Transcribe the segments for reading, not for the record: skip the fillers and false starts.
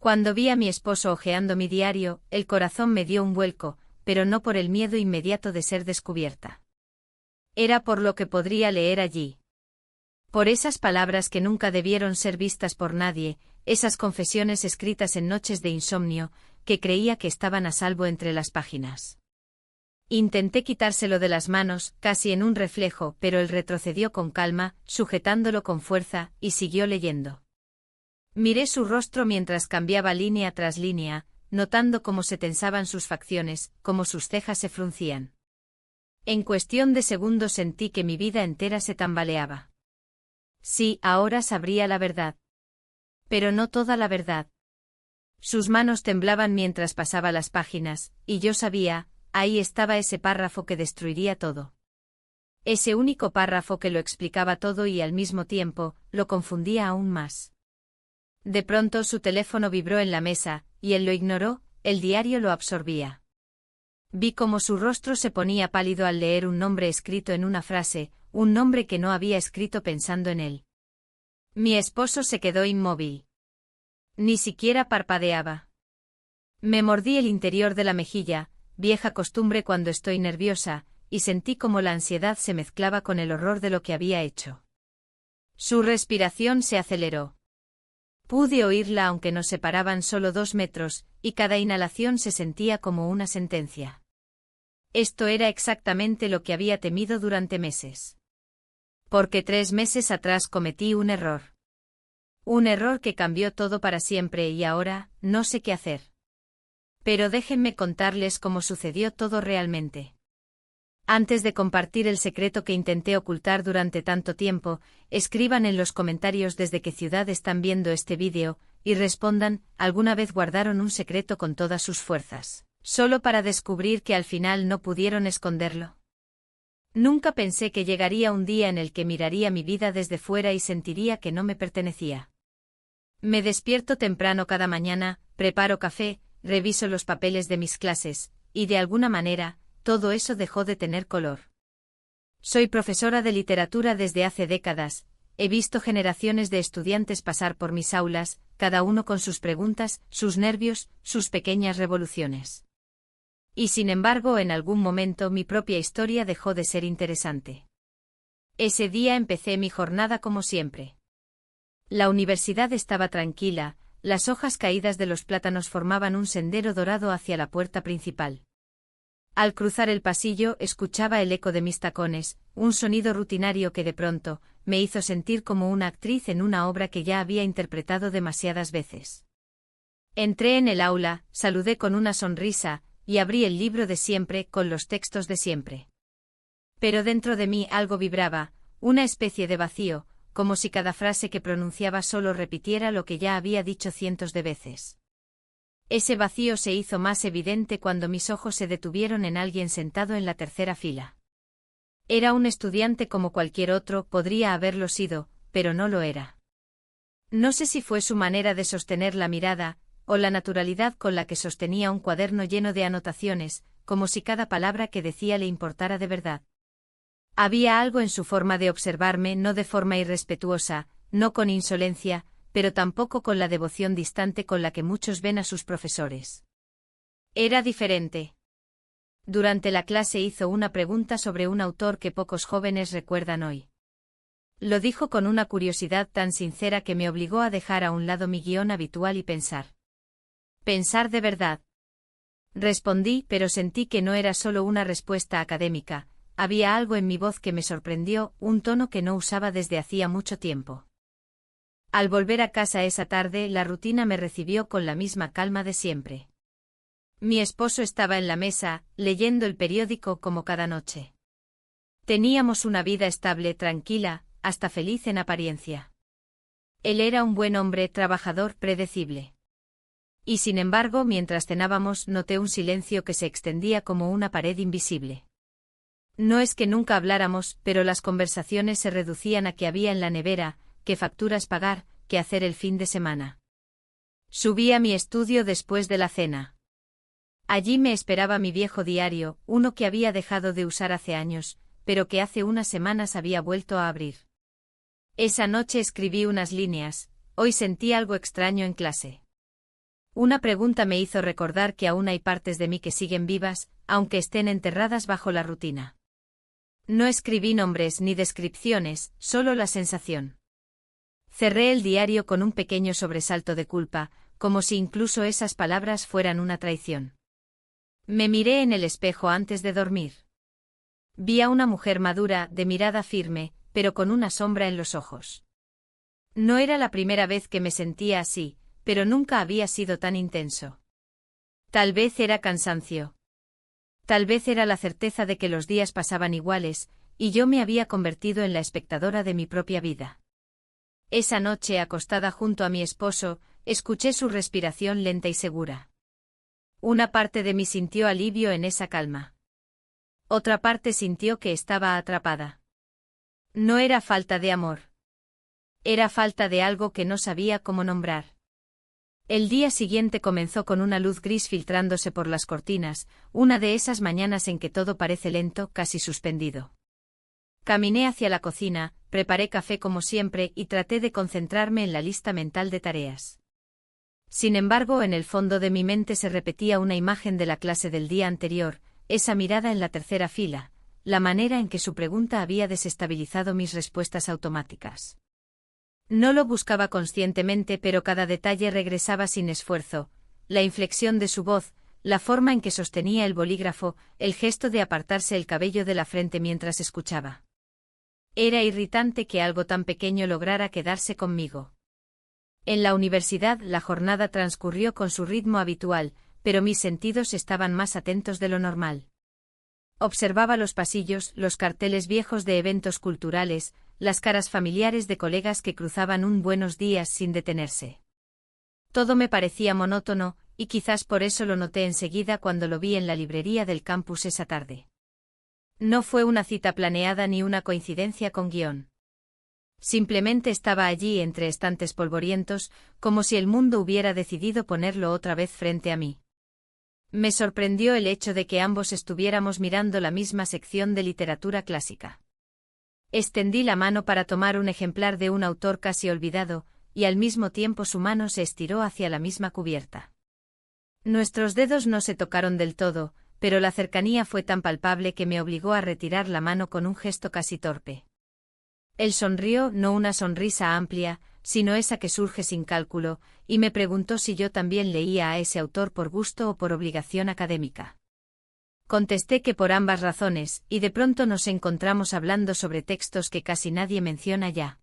Cuando vi a mi esposo hojeando mi diario, el corazón me dio un vuelco, pero no por el miedo inmediato de ser descubierta. Era por lo que podría leer allí. Por esas palabras que nunca debieron ser vistas por nadie, esas confesiones escritas en noches de insomnio, que creía que estaban a salvo entre las páginas. Intenté quitárselo de las manos, casi en un reflejo, pero él retrocedió con calma, sujetándolo con fuerza, y siguió leyendo. Miré su rostro mientras cambiaba línea tras línea, notando cómo se tensaban sus facciones, cómo sus cejas se fruncían. En cuestión de segundos sentí que mi vida entera se tambaleaba. Sí, ahora sabría la verdad. Pero no toda la verdad. Sus manos temblaban mientras pasaba las páginas, y yo sabía, ahí estaba ese párrafo que destruiría todo. Ese único párrafo que lo explicaba todo y al mismo tiempo, lo confundía aún más. De pronto su teléfono vibró en la mesa, y él lo ignoró, el diario lo absorbía. Vi cómo su rostro se ponía pálido al leer un nombre escrito en una frase, un nombre que no había escrito pensando en él. Mi esposo se quedó inmóvil. Ni siquiera parpadeaba. Me mordí el interior de la mejilla, vieja costumbre cuando estoy nerviosa, y sentí como la ansiedad se mezclaba con el horror de lo que había hecho. Su respiración se aceleró. Pude oírla aunque nos separaban solo 2 metros, y cada inhalación se sentía como una sentencia. Esto era exactamente lo que había temido durante meses. Porque 3 meses atrás cometí un error. Un error que cambió todo para siempre y ahora, no sé qué hacer. Pero déjenme contarles cómo sucedió todo realmente. Antes de compartir el secreto que intenté ocultar durante tanto tiempo, escriban en los comentarios desde qué ciudad están viendo este vídeo, y respondan, ¿alguna vez guardaron un secreto con todas sus fuerzas, solo para descubrir que al final no pudieron esconderlo? Nunca pensé que llegaría un día en el que miraría mi vida desde fuera y sentiría que no me pertenecía. Me despierto temprano cada mañana, preparo café, reviso los papeles de mis clases, y de alguna manera, todo eso dejó de tener color. Soy profesora de literatura desde hace décadas, he visto generaciones de estudiantes pasar por mis aulas, cada uno con sus preguntas, sus nervios, sus pequeñas revoluciones. Y sin embargo, en algún momento mi propia historia dejó de ser interesante. Ese día empecé mi jornada como siempre. La universidad estaba tranquila, las hojas caídas de los plátanos formaban un sendero dorado hacia la puerta principal. Al cruzar el pasillo escuchaba el eco de mis tacones, un sonido rutinario que de pronto me hizo sentir como una actriz en una obra que ya había interpretado demasiadas veces. Entré en el aula, saludé con una sonrisa, y abrí el libro de siempre con los textos de siempre. Pero dentro de mí algo vibraba, una especie de vacío, como si cada frase que pronunciaba solo repitiera lo que ya había dicho cientos de veces. Ese vacío se hizo más evidente cuando mis ojos se detuvieron en alguien sentado en la tercera fila. Era un estudiante como cualquier otro, podría haberlo sido, pero no lo era. No sé si fue su manera de sostener la mirada, o la naturalidad con la que sostenía un cuaderno lleno de anotaciones, como si cada palabra que decía le importara de verdad. Había algo en su forma de observarme, no de forma irrespetuosa, no con insolencia, pero tampoco con la devoción distante con la que muchos ven a sus profesores. Era diferente. Durante la clase hizo una pregunta sobre un autor que pocos jóvenes recuerdan hoy. Lo dijo con una curiosidad tan sincera que me obligó a dejar a un lado mi guión habitual y pensar. Pensar de verdad. Respondí, pero sentí que no era solo una respuesta académica, había algo en mi voz que me sorprendió, un tono que no usaba desde hacía mucho tiempo. Al volver a casa esa tarde, la rutina me recibió con la misma calma de siempre. Mi esposo estaba en la mesa, leyendo el periódico como cada noche. Teníamos una vida estable, tranquila, hasta feliz en apariencia. Él era un buen hombre, trabajador, predecible. Y sin embargo, mientras cenábamos, noté un silencio que se extendía como una pared invisible. No es que nunca habláramos, pero las conversaciones se reducían a qué había en la nevera, qué facturas pagar, qué hacer el fin de semana. Subí a mi estudio después de la cena. Allí me esperaba mi viejo diario, uno que había dejado de usar hace años, pero que hace unas semanas había vuelto a abrir. Esa noche escribí unas líneas, hoy sentí algo extraño en clase. Una pregunta me hizo recordar que aún hay partes de mí que siguen vivas, aunque estén enterradas bajo la rutina. No escribí nombres ni descripciones, solo la sensación. Cerré el diario con un pequeño sobresalto de culpa, como si incluso esas palabras fueran una traición. Me miré en el espejo antes de dormir. Vi a una mujer madura, de mirada firme, pero con una sombra en los ojos. No era la primera vez que me sentía así, pero nunca había sido tan intenso. Tal vez era cansancio. Tal vez era la certeza de que los días pasaban iguales, y yo me había convertido en la espectadora de mi propia vida. Esa noche, acostada junto a mi esposo, escuché su respiración lenta y segura. Una parte de mí sintió alivio en esa calma. Otra parte sintió que estaba atrapada. No era falta de amor. Era falta de algo que no sabía cómo nombrar. El día siguiente comenzó con una luz gris filtrándose por las cortinas, una de esas mañanas en que todo parece lento, casi suspendido. Caminé hacia la cocina, preparé café como siempre y traté de concentrarme en la lista mental de tareas. Sin embargo, en el fondo de mi mente se repetía una imagen de la clase del día anterior, esa mirada en la tercera fila, la manera en que su pregunta había desestabilizado mis respuestas automáticas. No lo buscaba conscientemente, pero cada detalle regresaba sin esfuerzo, la inflexión de su voz, la forma en que sostenía el bolígrafo, el gesto de apartarse el cabello de la frente mientras escuchaba. Era irritante que algo tan pequeño lograra quedarse conmigo. En la universidad la jornada transcurrió con su ritmo habitual, pero mis sentidos estaban más atentos de lo normal. Observaba los pasillos, los carteles viejos de eventos culturales, las caras familiares de colegas que cruzaban un buenos días sin detenerse. Todo me parecía monótono, y quizás por eso lo noté enseguida cuando lo vi en la librería del campus esa tarde. No fue una cita planeada ni una coincidencia con guión. Simplemente estaba allí entre estantes polvorientos, como si el mundo hubiera decidido ponerlo otra vez frente a mí. Me sorprendió el hecho de que ambos estuviéramos mirando la misma sección de literatura clásica. Extendí la mano para tomar un ejemplar de un autor casi olvidado, y al mismo tiempo su mano se estiró hacia la misma cubierta. Nuestros dedos no se tocaron del todo, pero la cercanía fue tan palpable que me obligó a retirar la mano con un gesto casi torpe. Él sonrió, no una sonrisa amplia, sino esa que surge sin cálculo, y me preguntó si yo también leía a ese autor por gusto o por obligación académica. Contesté que por ambas razones, y de pronto nos encontramos hablando sobre textos que casi nadie menciona ya.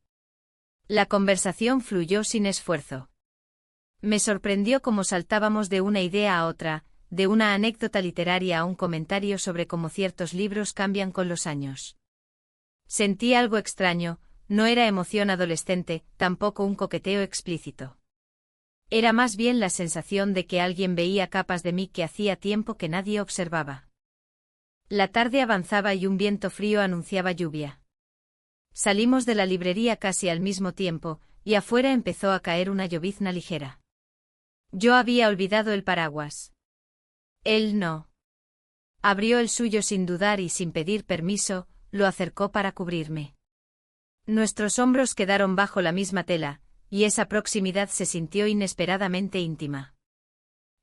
La conversación fluyó sin esfuerzo. Me sorprendió cómo saltábamos de una idea a otra, de una anécdota literaria a un comentario sobre cómo ciertos libros cambian con los años. Sentí algo extraño, no era emoción adolescente, tampoco un coqueteo explícito. Era más bien la sensación de que alguien veía capas de mí que hacía tiempo que nadie observaba. La tarde avanzaba y un viento frío anunciaba lluvia. Salimos de la librería casi al mismo tiempo, y afuera empezó a caer una llovizna ligera. Yo había olvidado el paraguas. Él no. Abrió el suyo sin dudar y sin pedir permiso, lo acercó para cubrirme. Nuestros hombros quedaron bajo la misma tela, y esa proximidad se sintió inesperadamente íntima.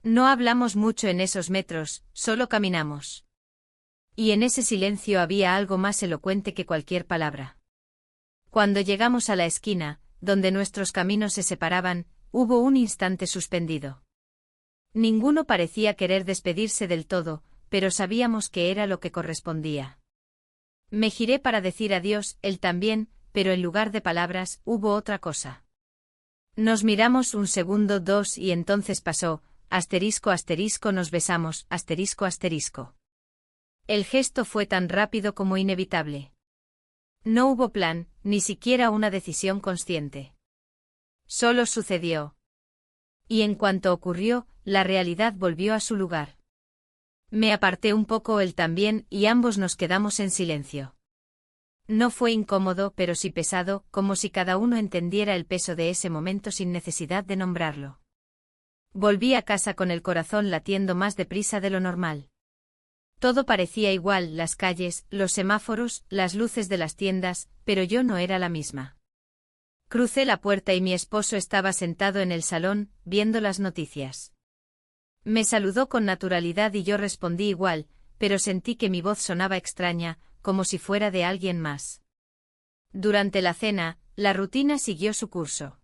No hablamos mucho en esos metros, solo caminamos. Y en ese silencio había algo más elocuente que cualquier palabra. Cuando llegamos a la esquina, donde nuestros caminos se separaban, hubo un instante suspendido. Ninguno parecía querer despedirse del todo, pero sabíamos que era lo que correspondía. Me giré para decir adiós, él también, pero en lugar de palabras, hubo otra cosa. Nos miramos un segundo, dos, y entonces pasó, asterisco, asterisco, nos besamos, asterisco, asterisco. El gesto fue tan rápido como inevitable. No hubo plan, ni siquiera una decisión consciente. Solo sucedió. Y en cuanto ocurrió, la realidad volvió a su lugar. Me aparté un poco él también, y ambos nos quedamos en silencio. No fue incómodo, pero sí pesado, como si cada uno entendiera el peso de ese momento sin necesidad de nombrarlo. Volví a casa con el corazón latiendo más deprisa de lo normal. Todo parecía igual, las calles, los semáforos, las luces de las tiendas, pero yo no era la misma. Crucé la puerta y mi esposo estaba sentado en el salón, viendo las noticias. Me saludó con naturalidad y yo respondí igual, pero sentí que mi voz sonaba extraña, como si fuera de alguien más. Durante la cena, la rutina siguió su curso.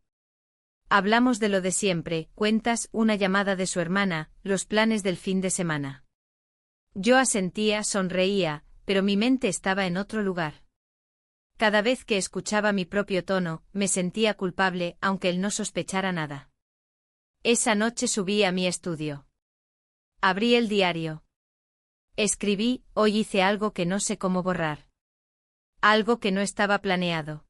Hablamos de lo de siempre, cuentas, una llamada de su hermana, los planes del fin de semana. Yo asentía, sonreía, pero mi mente estaba en otro lugar. Cada vez que escuchaba mi propio tono, me sentía culpable, aunque él no sospechara nada. Esa noche subí a mi estudio. Abrí el diario. Escribí, hoy hice algo que no sé cómo borrar. Algo que no estaba planeado.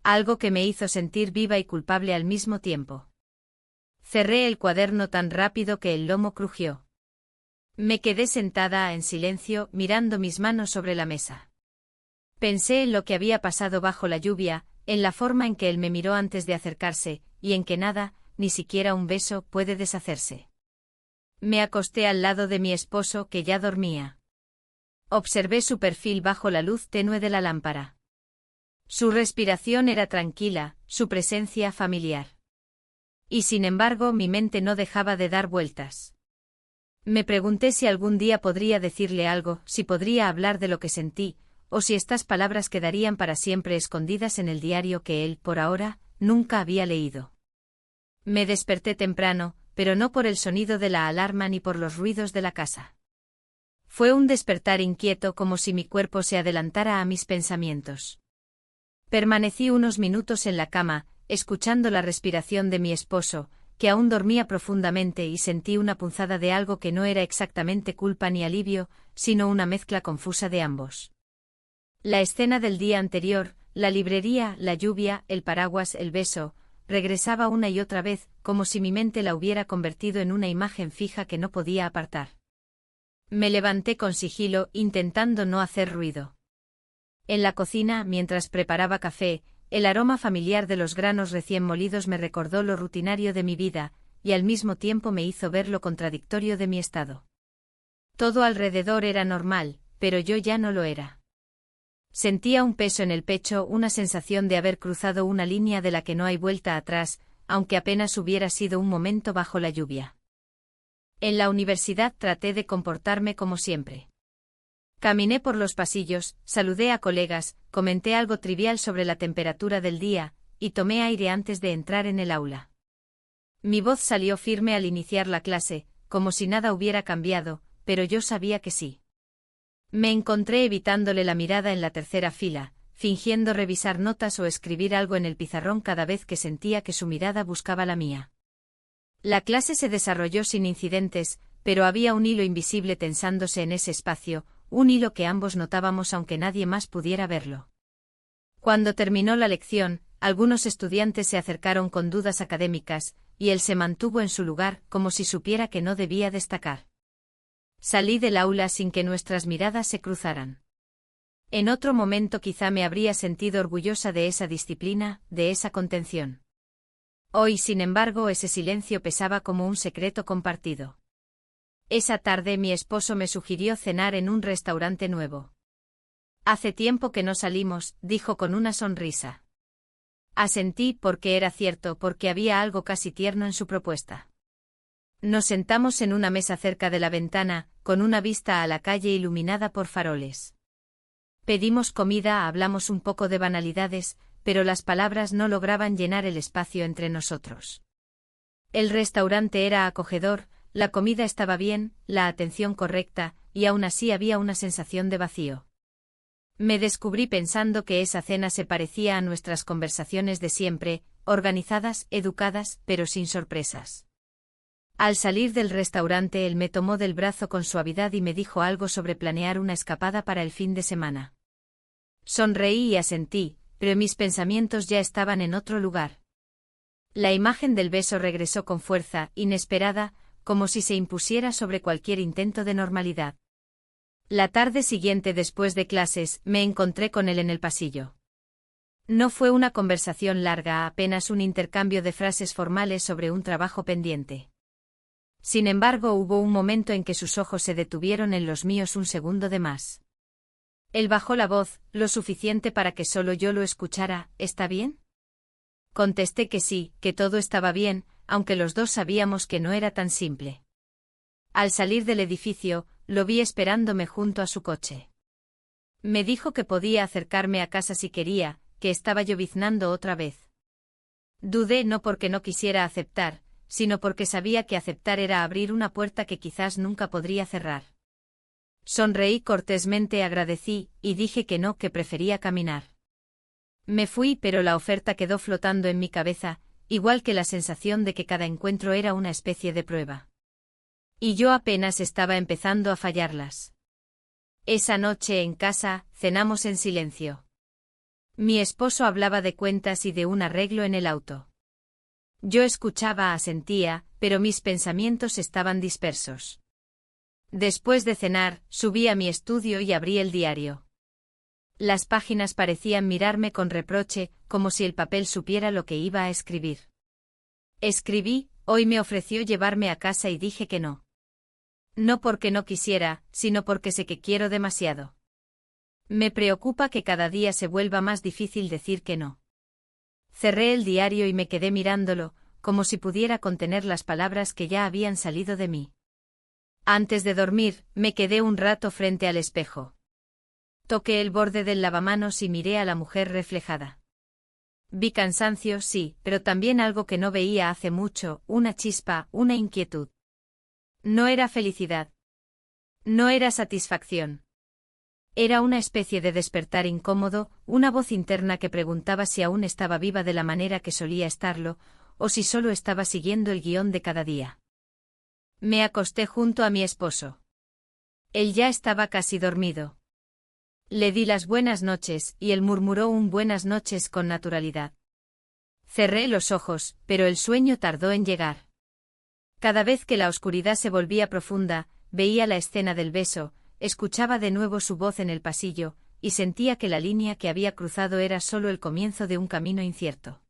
Algo que me hizo sentir viva y culpable al mismo tiempo. Cerré el cuaderno tan rápido que el lomo crujió. Me quedé sentada en silencio, mirando mis manos sobre la mesa. Pensé en lo que había pasado bajo la lluvia, en la forma en que él me miró antes de acercarse, y en que nada, ni siquiera un beso, puede deshacerse. Me acosté al lado de mi esposo, que ya dormía. Observé su perfil bajo la luz tenue de la lámpara. Su respiración era tranquila, su presencia familiar. Y sin embargo mi mente no dejaba de dar vueltas. Me pregunté si algún día podría decirle algo, si podría hablar de lo que sentí, o si estas palabras quedarían para siempre escondidas en el diario que él, por ahora, nunca había leído. Me desperté temprano, pero no por el sonido de la alarma ni por los ruidos de la casa. Fue un despertar inquieto, como si mi cuerpo se adelantara a mis pensamientos. Permanecí unos minutos en la cama, escuchando la respiración de mi esposo, que aún dormía profundamente, y sentí una punzada de algo que no era exactamente culpa ni alivio, sino una mezcla confusa de ambos. La escena del día anterior, la librería, la lluvia, el paraguas, el beso, regresaba una y otra vez, como si mi mente la hubiera convertido en una imagen fija que no podía apartar. Me levanté con sigilo, intentando no hacer ruido. En la cocina, mientras preparaba café, el aroma familiar de los granos recién molidos me recordó lo rutinario de mi vida, y al mismo tiempo me hizo ver lo contradictorio de mi estado. Todo alrededor era normal, pero yo ya no lo era. Sentía un peso en el pecho, una sensación de haber cruzado una línea de la que no hay vuelta atrás, aunque apenas hubiera sido un momento bajo la lluvia. En la universidad traté de comportarme como siempre. Caminé por los pasillos, saludé a colegas, comenté algo trivial sobre la temperatura del día, y tomé aire antes de entrar en el aula. Mi voz salió firme al iniciar la clase, como si nada hubiera cambiado, pero yo sabía que sí. Me encontré evitándole la mirada en la tercera fila, fingiendo revisar notas o escribir algo en el pizarrón cada vez que sentía que su mirada buscaba la mía. La clase se desarrolló sin incidentes, pero había un hilo invisible tensándose en ese espacio, un hilo que ambos notábamos aunque nadie más pudiera verlo. Cuando terminó la lección, algunos estudiantes se acercaron con dudas académicas, y él se mantuvo en su lugar, como si supiera que no debía destacar. Salí del aula sin que nuestras miradas se cruzaran. En otro momento quizá me habría sentido orgullosa de esa disciplina, de esa contención. Hoy, sin embargo, ese silencio pesaba como un secreto compartido. Esa tarde mi esposo me sugirió cenar en un restaurante nuevo. Hace tiempo que no salimos, dijo con una sonrisa. Asentí porque era cierto, porque había algo casi tierno en su propuesta. Nos sentamos en una mesa cerca de la ventana, con una vista a la calle iluminada por faroles. Pedimos comida, hablamos un poco de banalidades, pero las palabras no lograban llenar el espacio entre nosotros. El restaurante era acogedor, la comida estaba bien, la atención correcta, y aún así había una sensación de vacío. Me descubrí pensando que esa cena se parecía a nuestras conversaciones de siempre, organizadas, educadas, pero sin sorpresas. Al salir del restaurante él me tomó del brazo con suavidad y me dijo algo sobre planear una escapada para el fin de semana. Sonreí y asentí, pero mis pensamientos ya estaban en otro lugar. La imagen del beso regresó con fuerza, inesperada, como si se impusiera sobre cualquier intento de normalidad. La tarde siguiente, después de clases, me encontré con él en el pasillo. No fue una conversación larga, apenas un intercambio de frases formales sobre un trabajo pendiente. Sin embargo, hubo un momento en que sus ojos se detuvieron en los míos un segundo de más. Él bajó la voz, lo suficiente para que solo yo lo escuchara. ¿Está bien? Contesté que sí, que todo estaba bien, aunque los dos sabíamos que no era tan simple. Al salir del edificio, lo vi esperándome junto a su coche. Me dijo que podía acercarme a casa si quería, que estaba lloviznando otra vez. Dudé no porque no quisiera aceptar, sino porque sabía que aceptar era abrir una puerta que quizás nunca podría cerrar. Sonreí cortésmente, agradecí, y dije que no, que prefería caminar. Me fui, pero la oferta quedó flotando en mi cabeza, igual que la sensación de que cada encuentro era una especie de prueba. Y yo apenas estaba empezando a fallarlas. Esa noche en casa, cenamos en silencio. Mi esposo hablaba de cuentas y de un arreglo en el auto. Yo escuchaba, asentía, pero mis pensamientos estaban dispersos. Después de cenar, subí a mi estudio y abrí el diario. Las páginas parecían mirarme con reproche, como si el papel supiera lo que iba a escribir. Escribí: hoy me ofreció llevarme a casa y dije que no. No porque no quisiera, sino porque sé que quiero demasiado. Me preocupa que cada día se vuelva más difícil decir que no. Cerré el diario y me quedé mirándolo, como si pudiera contener las palabras que ya habían salido de mí. Antes de dormir, me quedé un rato frente al espejo. Toqué el borde del lavamanos y miré a la mujer reflejada. Vi cansancio, sí, pero también algo que no veía hace mucho, una chispa, una inquietud. No era felicidad. No era satisfacción. Era una especie de despertar incómodo, una voz interna que preguntaba si aún estaba viva de la manera que solía estarlo, o si solo estaba siguiendo el guión de cada día. Me acosté junto a mi esposo. Él ya estaba casi dormido. Le di las buenas noches, y él murmuró un buenas noches con naturalidad. Cerré los ojos, pero el sueño tardó en llegar. Cada vez que la oscuridad se volvía profunda, veía la escena del beso, escuchaba de nuevo su voz en el pasillo, y sentía que la línea que había cruzado era solo el comienzo de un camino incierto.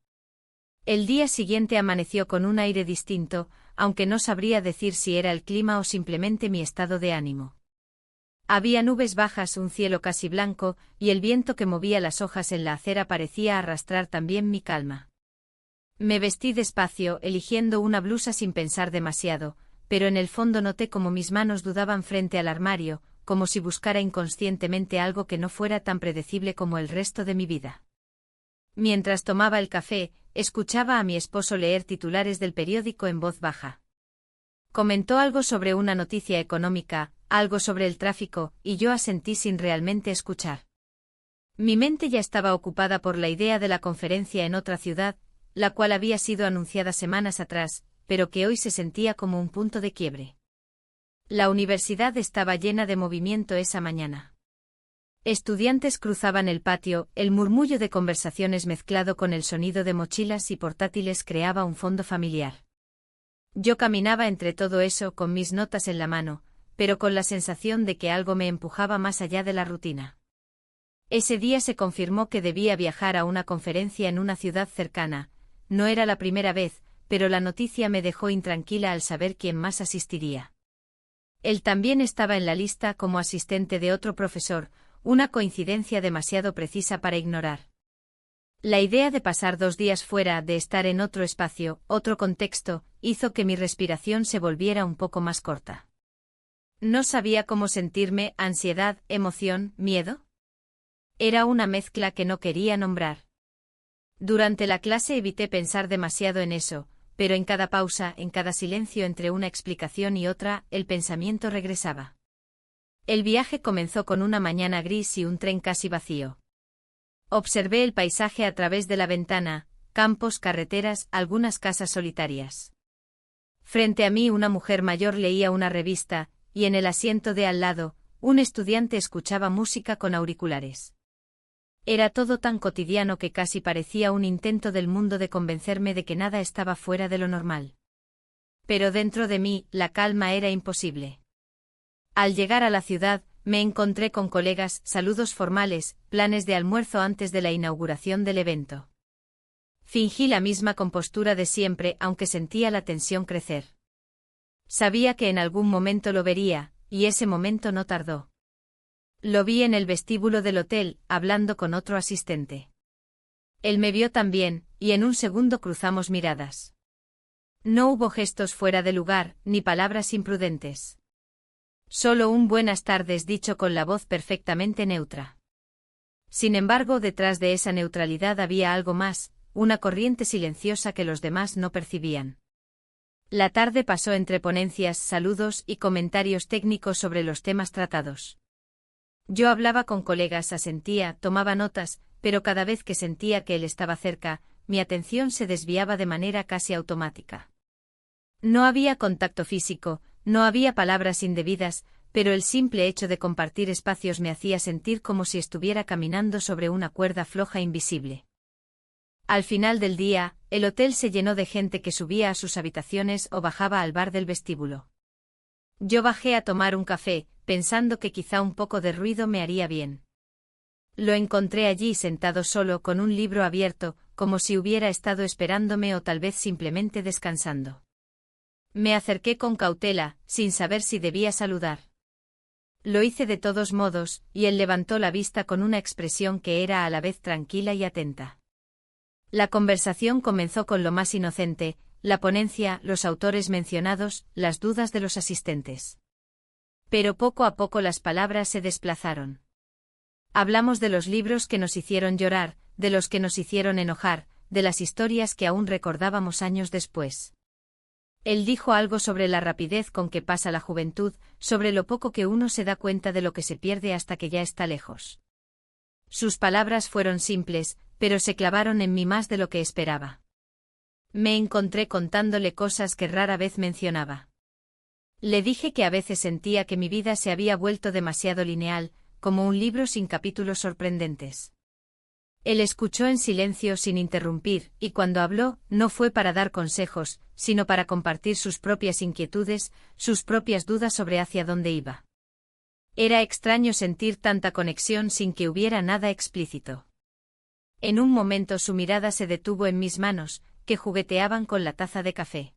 El día siguiente amaneció con un aire distinto, aunque no sabría decir si era el clima o simplemente mi estado de ánimo. Había nubes bajas, un cielo casi blanco, y el viento que movía las hojas en la acera parecía arrastrar también mi calma. Me vestí despacio, eligiendo una blusa sin pensar demasiado, pero en el fondo noté como mis manos dudaban frente al armario, como si buscara inconscientemente algo que no fuera tan predecible como el resto de mi vida. Mientras tomaba el café, escuchaba a mi esposo leer titulares del periódico en voz baja. Comentó algo sobre una noticia económica, algo sobre el tráfico, y yo asentí sin realmente escuchar. Mi mente ya estaba ocupada por la idea de la conferencia en otra ciudad, la cual había sido anunciada semanas atrás, pero que hoy se sentía como un punto de quiebre. La universidad estaba llena de movimiento esa mañana. Estudiantes cruzaban el patio, el murmullo de conversaciones mezclado con el sonido de mochilas y portátiles creaba un fondo familiar. Yo caminaba entre todo eso con mis notas en la mano, pero con la sensación de que algo me empujaba más allá de la rutina. Ese día se confirmó que debía viajar a una conferencia en una ciudad cercana. No era la primera vez, pero la noticia me dejó intranquila al saber quién más asistiría. Él también estaba en la lista como asistente de otro profesor, una coincidencia demasiado precisa para ignorar. La idea de pasar 2 días fuera, de estar en otro espacio, otro contexto, hizo que mi respiración se volviera un poco más corta. No sabía cómo sentirme: ansiedad, emoción, miedo. Era una mezcla que no quería nombrar. Durante la clase evité pensar demasiado en eso, pero en cada pausa, en cada silencio entre una explicación y otra, el pensamiento regresaba. El viaje comenzó con una mañana gris y un tren casi vacío. Observé el paisaje a través de la ventana, campos, carreteras, algunas casas solitarias. Frente a mí una mujer mayor leía una revista, y en el asiento de al lado, un estudiante escuchaba música con auriculares. Era todo tan cotidiano que casi parecía un intento del mundo de convencerme de que nada estaba fuera de lo normal. Pero dentro de mí, la calma era imposible. Al llegar a la ciudad, me encontré con colegas, saludos formales, planes de almuerzo antes de la inauguración del evento. Fingí la misma compostura de siempre, aunque sentía la tensión crecer. Sabía que en algún momento lo vería, y ese momento no tardó. Lo vi en el vestíbulo del hotel, hablando con otro asistente. Él me vio también, y en un segundo cruzamos miradas. No hubo gestos fuera de lugar, ni palabras imprudentes. Solo un buenas tardes dicho con la voz perfectamente neutra. Sin embargo, detrás de esa neutralidad había algo más, una corriente silenciosa que los demás no percibían. La tarde pasó entre ponencias, saludos y comentarios técnicos sobre los temas tratados. Yo hablaba con colegas, asentía, tomaba notas, pero cada vez que sentía que él estaba cerca, mi atención se desviaba de manera casi automática. No había contacto físico, no había palabras indebidas, pero el simple hecho de compartir espacios me hacía sentir como si estuviera caminando sobre una cuerda floja invisible. Al final del día, el hotel se llenó de gente que subía a sus habitaciones o bajaba al bar del vestíbulo. Yo bajé a tomar un café, pensando que quizá un poco de ruido me haría bien. Lo encontré allí sentado solo con un libro abierto, como si hubiera estado esperándome o tal vez simplemente descansando. Me acerqué con cautela, sin saber si debía saludar. Lo hice de todos modos, y él levantó la vista con una expresión que era a la vez tranquila y atenta. La conversación comenzó con lo más inocente, la ponencia, los autores mencionados, las dudas de los asistentes. Pero poco a poco las palabras se desplazaron. Hablamos de los libros que nos hicieron llorar, de los que nos hicieron enojar, de las historias que aún recordábamos años después. Él dijo algo sobre la rapidez con que pasa la juventud, sobre lo poco que uno se da cuenta de lo que se pierde hasta que ya está lejos. Sus palabras fueron simples, pero se clavaron en mí más de lo que esperaba. Me encontré contándole cosas que rara vez mencionaba. Le dije que a veces sentía que mi vida se había vuelto demasiado lineal, como un libro sin capítulos sorprendentes. Él escuchó en silencio sin interrumpir, y cuando habló, no fue para dar consejos, sino para compartir sus propias inquietudes, sus propias dudas sobre hacia dónde iba. Era extraño sentir tanta conexión sin que hubiera nada explícito. En un momento su mirada se detuvo en mis manos, que jugueteaban con la taza de café.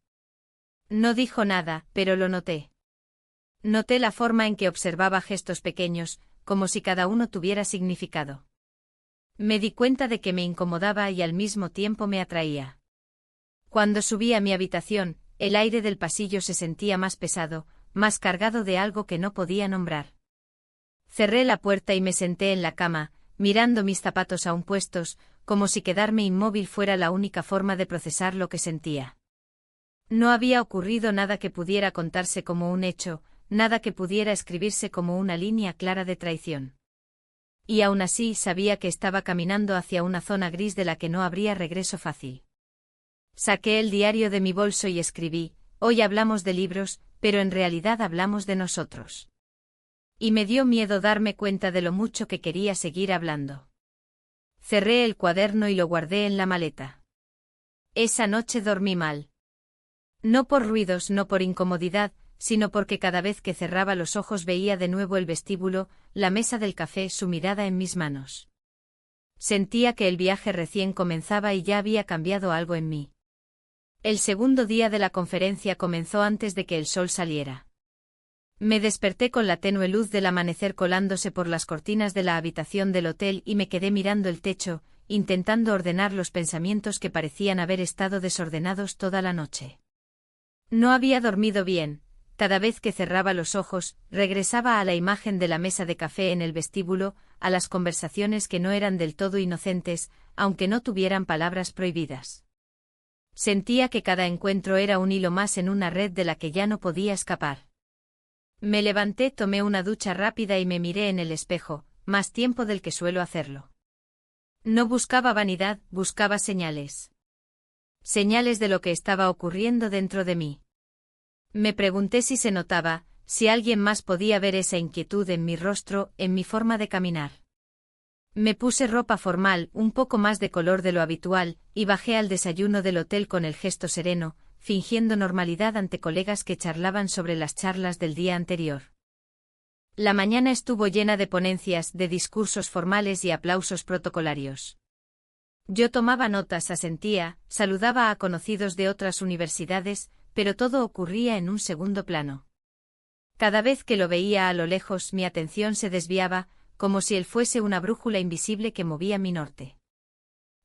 No dijo nada, pero lo noté. Noté la forma en que observaba gestos pequeños, como si cada uno tuviera significado. Me di cuenta de que me incomodaba y al mismo tiempo me atraía. Cuando subí a mi habitación, el aire del pasillo se sentía más pesado, más cargado de algo que no podía nombrar. Cerré la puerta y me senté en la cama, mirando mis zapatos aún puestos, como si quedarme inmóvil fuera la única forma de procesar lo que sentía. No había ocurrido nada que pudiera contarse como un hecho, nada que pudiera escribirse como una línea clara de traición. Y aún así sabía que estaba caminando hacia una zona gris de la que no habría regreso fácil. Saqué el diario de mi bolso y escribí: hoy hablamos de libros, pero en realidad hablamos de nosotros. Y me dio miedo darme cuenta de lo mucho que quería seguir hablando. Cerré el cuaderno y lo guardé en la maleta. Esa noche dormí mal. No por ruidos, no por incomodidad, sino porque cada vez que cerraba los ojos veía de nuevo el vestíbulo, la mesa del café, su mirada en mis manos. Sentía que el viaje recién comenzaba y ya había cambiado algo en mí. El segundo día de la conferencia comenzó antes de que el sol saliera. Me desperté con la tenue luz del amanecer colándose por las cortinas de la habitación del hotel y me quedé mirando el techo, intentando ordenar los pensamientos que parecían haber estado desordenados toda la noche. No había dormido bien. Cada vez que cerraba los ojos, regresaba a la imagen de la mesa de café en el vestíbulo, a las conversaciones que no eran del todo inocentes, aunque no tuvieran palabras prohibidas. Sentía que cada encuentro era un hilo más en una red de la que ya no podía escapar. Me levanté, tomé una ducha rápida y me miré en el espejo, más tiempo del que suelo hacerlo. No buscaba vanidad, buscaba señales. Señales de lo que estaba ocurriendo dentro de mí. Me pregunté si se notaba, si alguien más podía ver esa inquietud en mi rostro, en mi forma de caminar. Me puse ropa formal, un poco más de color de lo habitual, y bajé al desayuno del hotel con el gesto sereno, fingiendo normalidad ante colegas que charlaban sobre las charlas del día anterior. La mañana estuvo llena de ponencias, de discursos formales y aplausos protocolarios. Yo tomaba notas, asentía, saludaba a conocidos de otras universidades, pero todo ocurría en un segundo plano. Cada vez que lo veía a lo lejos mi atención se desviaba, como si él fuese una brújula invisible que movía mi norte.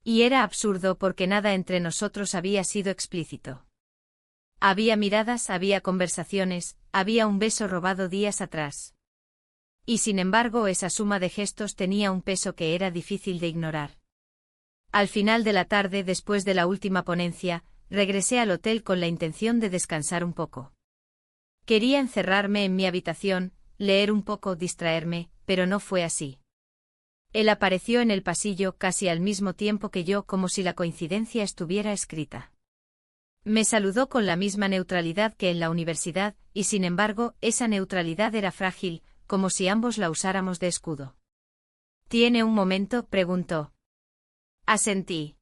Y era absurdo porque nada entre nosotros había sido explícito. Había miradas, había conversaciones, había un beso robado días atrás. Y sin embargo esa suma de gestos tenía un peso que era difícil de ignorar. Al final de la tarde, después de la última ponencia, regresé al hotel con la intención de descansar un poco. Quería encerrarme en mi habitación, leer un poco, distraerme, pero no fue así. Él apareció en el pasillo casi al mismo tiempo que yo, como si la coincidencia estuviera escrita. Me saludó con la misma neutralidad que en la universidad, y sin embargo, esa neutralidad era frágil, como si ambos la usáramos de escudo. ¿Tiene un momento?, preguntó. Asentí.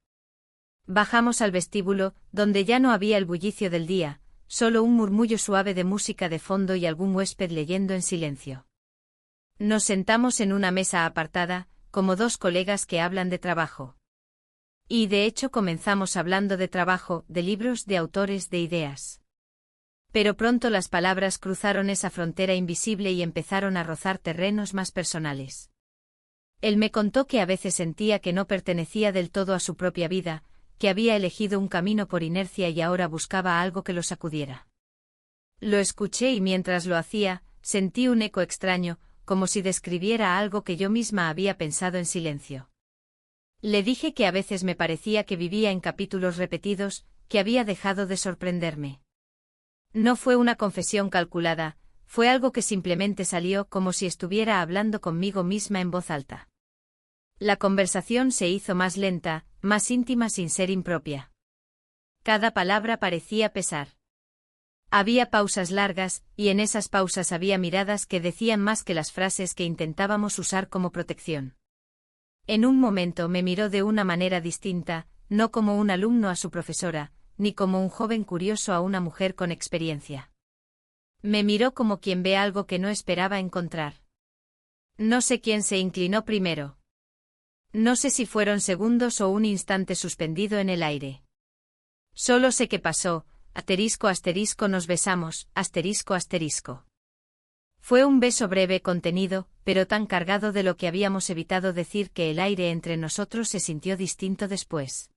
Bajamos al vestíbulo, donde ya no había el bullicio del día, solo un murmullo suave de música de fondo y algún huésped leyendo en silencio. Nos sentamos en una mesa apartada, como dos colegas que hablan de trabajo. Y de hecho comenzamos hablando de trabajo, de libros, de autores, de ideas. Pero pronto las palabras cruzaron esa frontera invisible y empezaron a rozar terrenos más personales. Él me contó que a veces sentía que no pertenecía del todo a su propia vida, que había elegido un camino por inercia y ahora buscaba algo que lo sacudiera. Lo escuché y mientras lo hacía, sentí un eco extraño, como si describiera algo que yo misma había pensado en silencio. Le dije que a veces me parecía que vivía en capítulos repetidos, que había dejado de sorprenderme. No fue una confesión calculada, fue algo que simplemente salió como si estuviera hablando conmigo misma en voz alta. La conversación se hizo más lenta, más íntima sin ser impropia. Cada palabra parecía pesar. Había pausas largas, y en esas pausas había miradas que decían más que las frases que intentábamos usar como protección. En un momento me miró de una manera distinta, no como un alumno a su profesora, ni como un joven curioso a una mujer con experiencia. Me miró como quien ve algo que no esperaba encontrar. No sé quién se inclinó primero. No sé si fueron segundos o un instante suspendido en el aire. Solo sé que pasó, asterisco asterisco nos besamos, asterisco asterisco. Fue un beso breve, contenido, pero tan cargado de lo que habíamos evitado decir que el aire entre nosotros se sintió distinto después.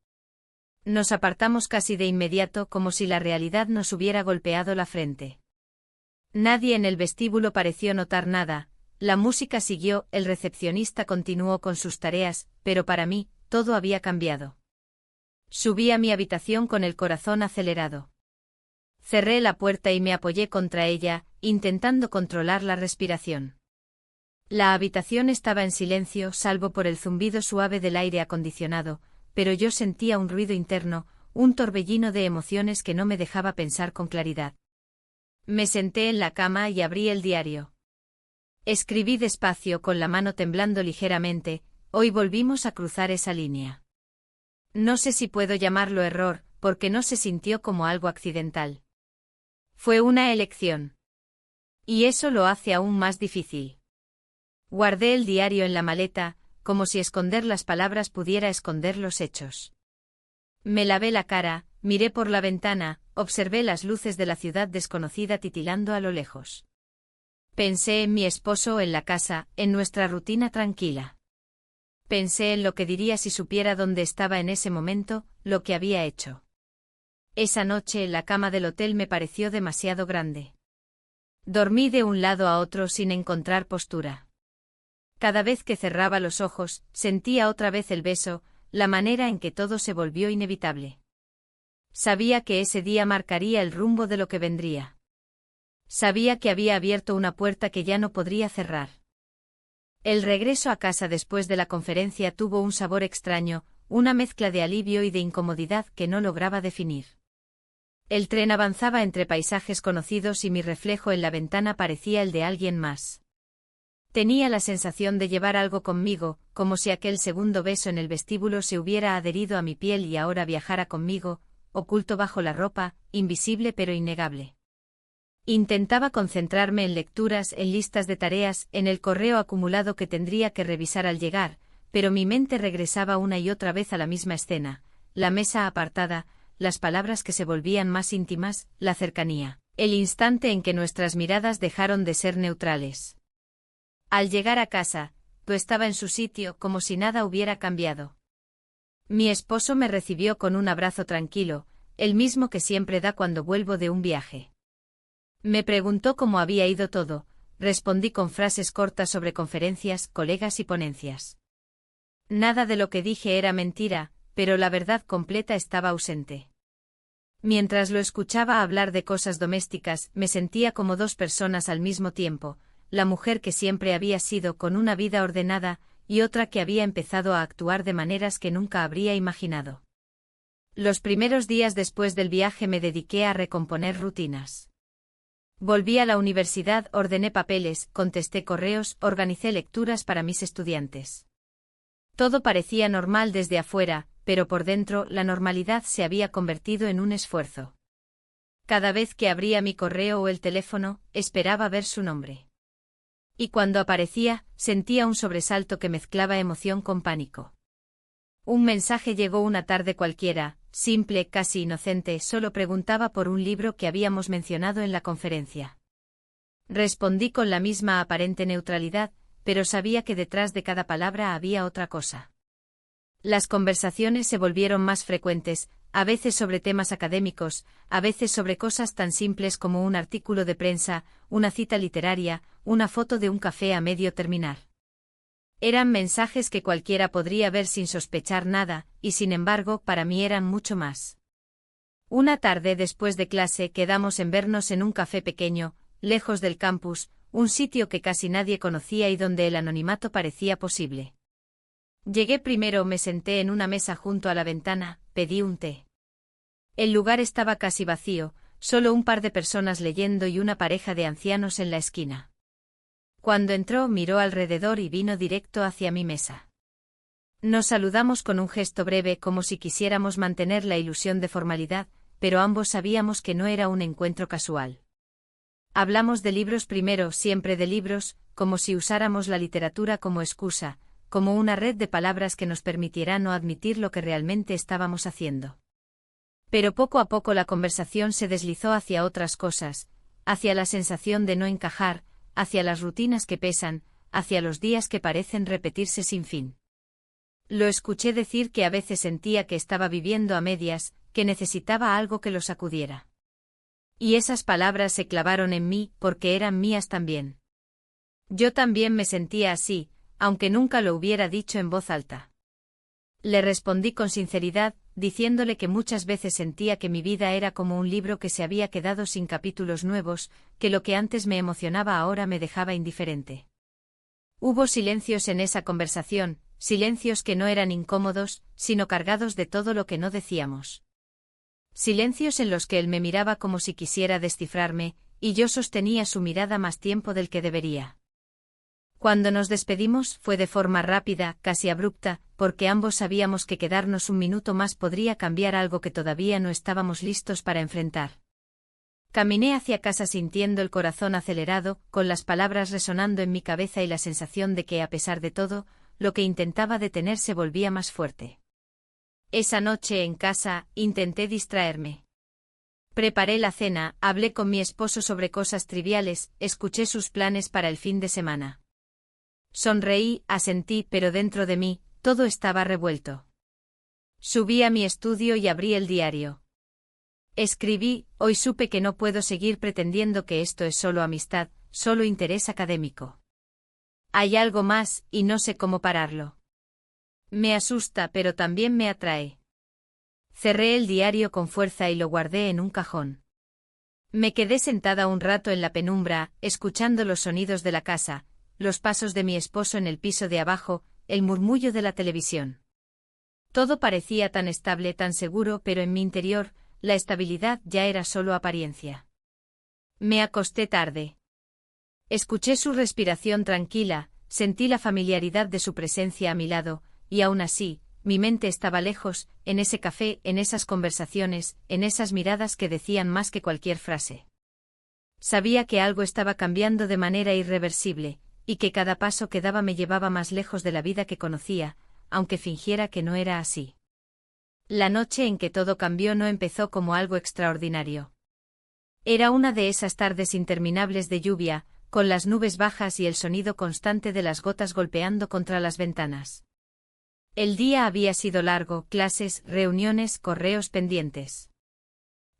Nos apartamos casi de inmediato como si la realidad nos hubiera golpeado la frente. Nadie en el vestíbulo pareció notar nada, la música siguió, el recepcionista continuó con sus tareas, pero para mí, todo había cambiado. Subí a mi habitación con el corazón acelerado. Cerré la puerta y me apoyé contra ella, intentando controlar la respiración. La habitación estaba en silencio, salvo por el zumbido suave del aire acondicionado, pero yo sentía un ruido interno, un torbellino de emociones que no me dejaba pensar con claridad. Me senté en la cama y abrí el diario. Escribí despacio con la mano temblando ligeramente, hoy volvimos a cruzar esa línea. No sé si puedo llamarlo error, porque no se sintió como algo accidental. Fue una elección. Y eso lo hace aún más difícil. Guardé el diario en la maleta, como si esconder las palabras pudiera esconder los hechos. Me lavé la cara, miré por la ventana, observé las luces de la ciudad desconocida titilando a lo lejos. Pensé en mi esposo, en la casa, en nuestra rutina tranquila. Pensé en lo que diría si supiera dónde estaba en ese momento, lo que había hecho. Esa noche la cama del hotel me pareció demasiado grande. Dormí de un lado a otro sin encontrar postura. Cada vez que cerraba los ojos, sentía otra vez el beso, la manera en que todo se volvió inevitable. Sabía que ese día marcaría el rumbo de lo que vendría. Sabía que había abierto una puerta que ya no podría cerrar. El regreso a casa después de la conferencia tuvo un sabor extraño, una mezcla de alivio y de incomodidad que no lograba definir. El tren avanzaba entre paisajes conocidos y mi reflejo en la ventana parecía el de alguien más. Tenía la sensación de llevar algo conmigo, como si aquel segundo beso en el vestíbulo se hubiera adherido a mi piel y ahora viajara conmigo, oculto bajo la ropa, invisible pero innegable. Intentaba concentrarme en lecturas, en listas de tareas, en el correo acumulado que tendría que revisar al llegar, pero mi mente regresaba una y otra vez a la misma escena, la mesa apartada, las palabras que se volvían más íntimas, la cercanía, el instante en que nuestras miradas dejaron de ser neutrales. Al llegar a casa, todo estaba en su sitio como si nada hubiera cambiado. Mi esposo me recibió con un abrazo tranquilo, el mismo que siempre da cuando vuelvo de un viaje. Me preguntó cómo había ido todo, respondí con frases cortas sobre conferencias, colegas y ponencias. Nada de lo que dije era mentira, pero la verdad completa estaba ausente. Mientras lo escuchaba hablar de cosas domésticas, me sentía como dos personas al mismo tiempo, la mujer que siempre había sido con una vida ordenada, y otra que había empezado a actuar de maneras que nunca habría imaginado. Los primeros días después del viaje me dediqué a recomponer rutinas. Volví a la universidad, ordené papeles, contesté correos, organicé lecturas para mis estudiantes. Todo parecía normal desde afuera, pero por dentro la normalidad se había convertido en un esfuerzo. Cada vez que abría mi correo o el teléfono, esperaba ver su nombre. Y cuando aparecía, sentía un sobresalto que mezclaba emoción con pánico. Un mensaje llegó una tarde cualquiera, simple, casi inocente, solo preguntaba por un libro que habíamos mencionado en la conferencia. Respondí con la misma aparente neutralidad, pero sabía que detrás de cada palabra había otra cosa. Las conversaciones se volvieron más frecuentes, a veces sobre temas académicos, a veces sobre cosas tan simples como un artículo de prensa, una cita literaria, una foto de un café a medio terminar. Eran mensajes que cualquiera podría ver sin sospechar nada, y sin embargo para mí eran mucho más. Una tarde después de clase quedamos en vernos en un café pequeño, lejos del campus, un sitio que casi nadie conocía y donde el anonimato parecía posible. Llegué primero, me senté en una mesa junto a la ventana, pedí un té. El lugar estaba casi vacío, solo un par de personas leyendo y una pareja de ancianos en la esquina. Cuando entró miró alrededor y vino directo hacia mi mesa. Nos saludamos con un gesto breve como si quisiéramos mantener la ilusión de formalidad, pero ambos sabíamos que no era un encuentro casual. Hablamos de libros primero, siempre de libros, como si usáramos la literatura como excusa, como una red de palabras que nos permitiera no admitir lo que realmente estábamos haciendo. Pero poco a poco la conversación se deslizó hacia otras cosas, hacia la sensación de no encajar, hacia las rutinas que pesan, hacia los días que parecen repetirse sin fin. Lo escuché decir que a veces sentía que estaba viviendo a medias, que necesitaba algo que lo sacudiera. Y esas palabras se clavaron en mí porque eran mías también. Yo también me sentía así, aunque nunca lo hubiera dicho en voz alta. Le respondí con sinceridad, diciéndole que muchas veces sentía que mi vida era como un libro que se había quedado sin capítulos nuevos, que lo que antes me emocionaba ahora me dejaba indiferente. Hubo silencios en esa conversación, silencios que no eran incómodos, sino cargados de todo lo que no decíamos. Silencios en los que él me miraba como si quisiera descifrarme, y yo sostenía su mirada más tiempo del que debería. Cuando nos despedimos fue de forma rápida, casi abrupta, porque ambos sabíamos que quedarnos un minuto más podría cambiar algo que todavía no estábamos listos para enfrentar. Caminé hacia casa sintiendo el corazón acelerado, con las palabras resonando en mi cabeza y la sensación de que, a pesar de todo, lo que intentaba detener se volvía más fuerte. Esa noche en casa, intenté distraerme. Preparé la cena, hablé con mi esposo sobre cosas triviales, escuché sus planes para el fin de semana. Sonreí, asentí, pero dentro de mí, todo estaba revuelto. Subí a mi estudio y abrí el diario. Escribí, hoy supe que no puedo seguir pretendiendo que esto es solo amistad, solo interés académico. Hay algo más, y no sé cómo pararlo. Me asusta, pero también me atrae. Cerré el diario con fuerza y lo guardé en un cajón. Me quedé sentada un rato en la penumbra, escuchando los sonidos de la casa, los pasos de mi esposo en el piso de abajo, el murmullo de la televisión. Todo parecía tan estable, tan seguro, pero en mi interior, la estabilidad ya era solo apariencia. Me acosté tarde. Escuché su respiración tranquila, sentí la familiaridad de su presencia a mi lado, y aún así, mi mente estaba lejos, en ese café, en esas conversaciones, en esas miradas que decían más que cualquier frase. Sabía que algo estaba cambiando de manera irreversible, y que cada paso que daba me llevaba más lejos de la vida que conocía, aunque fingiera que no era así. La noche en que todo cambió no empezó como algo extraordinario. Era una de esas tardes interminables de lluvia, con las nubes bajas y el sonido constante de las gotas golpeando contra las ventanas. El día había sido largo, clases, reuniones, correos pendientes.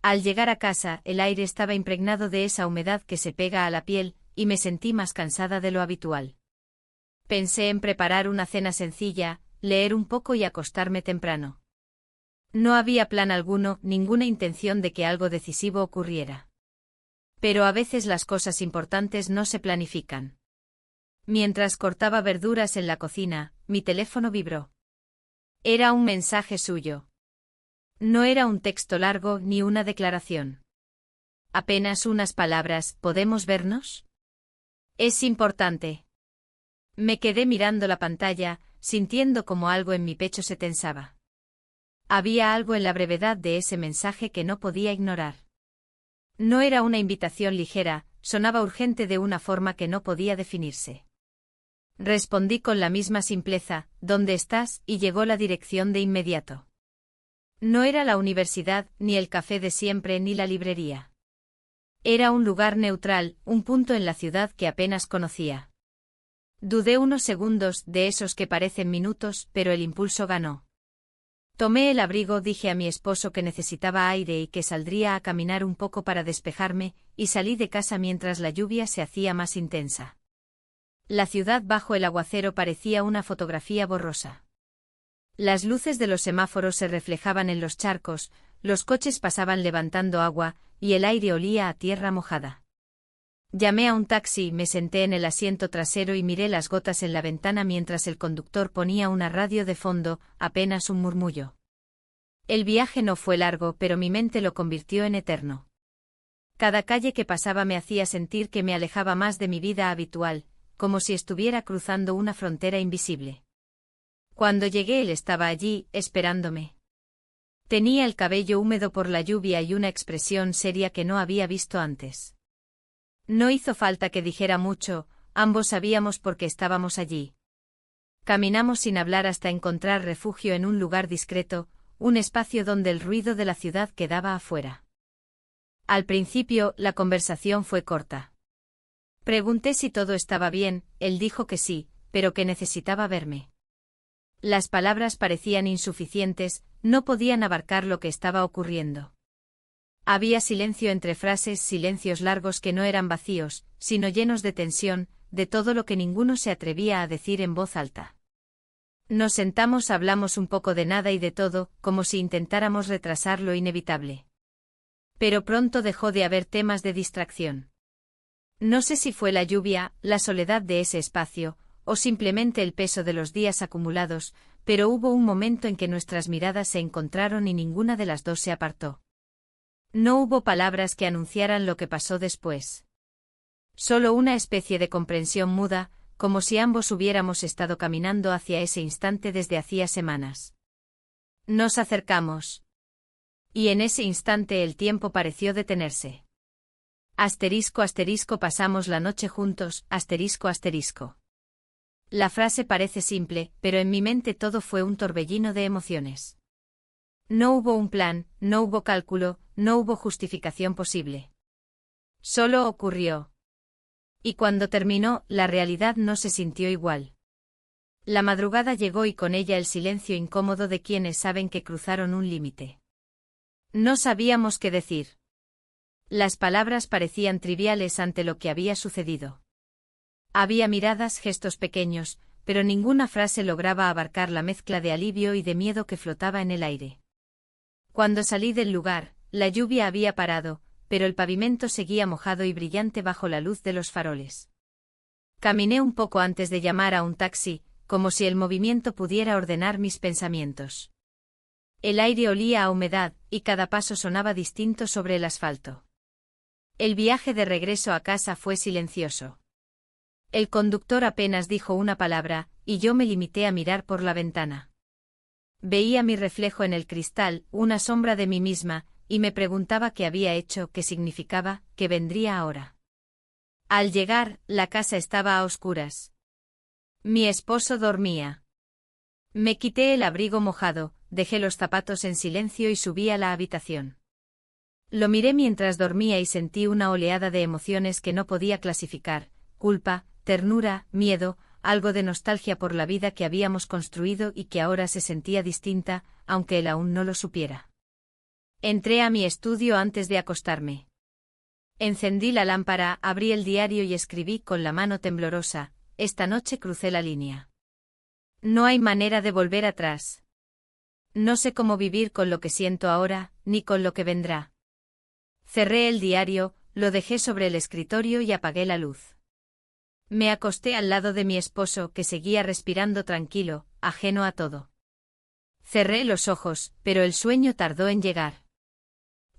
Al llegar a casa, el aire estaba impregnado de esa humedad que se pega a la piel, y me sentí más cansada de lo habitual. Pensé en preparar una cena sencilla, leer un poco y acostarme temprano. No había plan alguno, ninguna intención de que algo decisivo ocurriera. Pero a veces las cosas importantes no se planifican. Mientras cortaba verduras en la cocina, mi teléfono vibró. Era un mensaje suyo. No era un texto largo ni una declaración. Apenas unas palabras, ¿podemos vernos? Es importante. Me quedé mirando la pantalla, sintiendo como algo en mi pecho se tensaba. Había algo en la brevedad de ese mensaje que no podía ignorar. No era una invitación ligera, sonaba urgente de una forma que no podía definirse. Respondí con la misma simpleza, ¿dónde estás? Y llegó la dirección de inmediato. No era la universidad, ni el café de siempre, ni la librería. Era un lugar neutral, un punto en la ciudad que apenas conocía. Dudé unos segundos, de esos que parecen minutos, pero el impulso ganó. Tomé el abrigo, dije a mi esposo que necesitaba aire y que saldría a caminar un poco para despejarme, y salí de casa mientras la lluvia se hacía más intensa. La ciudad bajo el aguacero parecía una fotografía borrosa. Las luces de los semáforos se reflejaban en los charcos, los coches pasaban levantando agua, y el aire olía a tierra mojada. Llamé a un taxi, me senté en el asiento trasero y miré las gotas en la ventana mientras el conductor ponía una radio de fondo, apenas un murmullo. El viaje no fue largo, pero mi mente lo convirtió en eterno. Cada calle que pasaba me hacía sentir que me alejaba más de mi vida habitual, como si estuviera cruzando una frontera invisible. Cuando llegué él estaba allí, esperándome. Tenía el cabello húmedo por la lluvia y una expresión seria que no había visto antes. No hizo falta que dijera mucho, ambos sabíamos por qué estábamos allí. Caminamos sin hablar hasta encontrar refugio en un lugar discreto, un espacio donde el ruido de la ciudad quedaba afuera. Al principio, la conversación fue corta. Pregunté si todo estaba bien, él dijo que sí, pero que necesitaba verme. Las palabras parecían insuficientes, no podían abarcar lo que estaba ocurriendo. Había silencio entre frases, silencios largos que no eran vacíos, sino llenos de tensión, de todo lo que ninguno se atrevía a decir en voz alta. Nos sentamos, hablamos un poco de nada y de todo, como si intentáramos retrasar lo inevitable. Pero pronto dejó de haber temas de distracción. No sé si fue la lluvia, la soledad de ese espacio, o simplemente el peso de los días acumulados, pero hubo un momento en que nuestras miradas se encontraron y ninguna de las dos se apartó. No hubo palabras que anunciaran lo que pasó después. Solo una especie de comprensión muda, como si ambos hubiéramos estado caminando hacia ese instante desde hacía semanas. Nos acercamos. Y en ese instante el tiempo pareció detenerse. Asterisco asterisco pasamos la noche juntos, asterisco asterisco. La frase parece simple, pero en mi mente todo fue un torbellino de emociones. No hubo un plan, no hubo cálculo, no hubo justificación posible. Solo ocurrió. Y cuando terminó, la realidad no se sintió igual. La madrugada llegó y con ella el silencio incómodo de quienes saben que cruzaron un límite. No sabíamos qué decir. Las palabras parecían triviales ante lo que había sucedido. Había miradas, gestos pequeños, pero ninguna frase lograba abarcar la mezcla de alivio y de miedo que flotaba en el aire. Cuando salí del lugar, la lluvia había parado, pero el pavimento seguía mojado y brillante bajo la luz de los faroles. Caminé un poco antes de llamar a un taxi, como si el movimiento pudiera ordenar mis pensamientos. El aire olía a humedad, y cada paso sonaba distinto sobre el asfalto. El viaje de regreso a casa fue silencioso. El conductor apenas dijo una palabra, y yo me limité a mirar por la ventana. Veía mi reflejo en el cristal, una sombra de mí misma, y me preguntaba qué había hecho, qué significaba, qué vendría ahora. Al llegar, la casa estaba a oscuras. Mi esposo dormía. Me quité el abrigo mojado, dejé los zapatos en silencio y subí a la habitación. Lo miré mientras dormía y sentí una oleada de emociones que no podía clasificar: culpa, ternura, miedo, algo de nostalgia por la vida que habíamos construido y que ahora se sentía distinta, aunque él aún no lo supiera. Entré a mi estudio antes de acostarme. Encendí la lámpara, abrí el diario y escribí con la mano temblorosa: esta noche crucé la línea. No hay manera de volver atrás. No sé cómo vivir con lo que siento ahora, ni con lo que vendrá. Cerré el diario, lo dejé sobre el escritorio y apagué la luz. Me acosté al lado de mi esposo, que seguía respirando tranquilo, ajeno a todo. Cerré los ojos, pero el sueño tardó en llegar.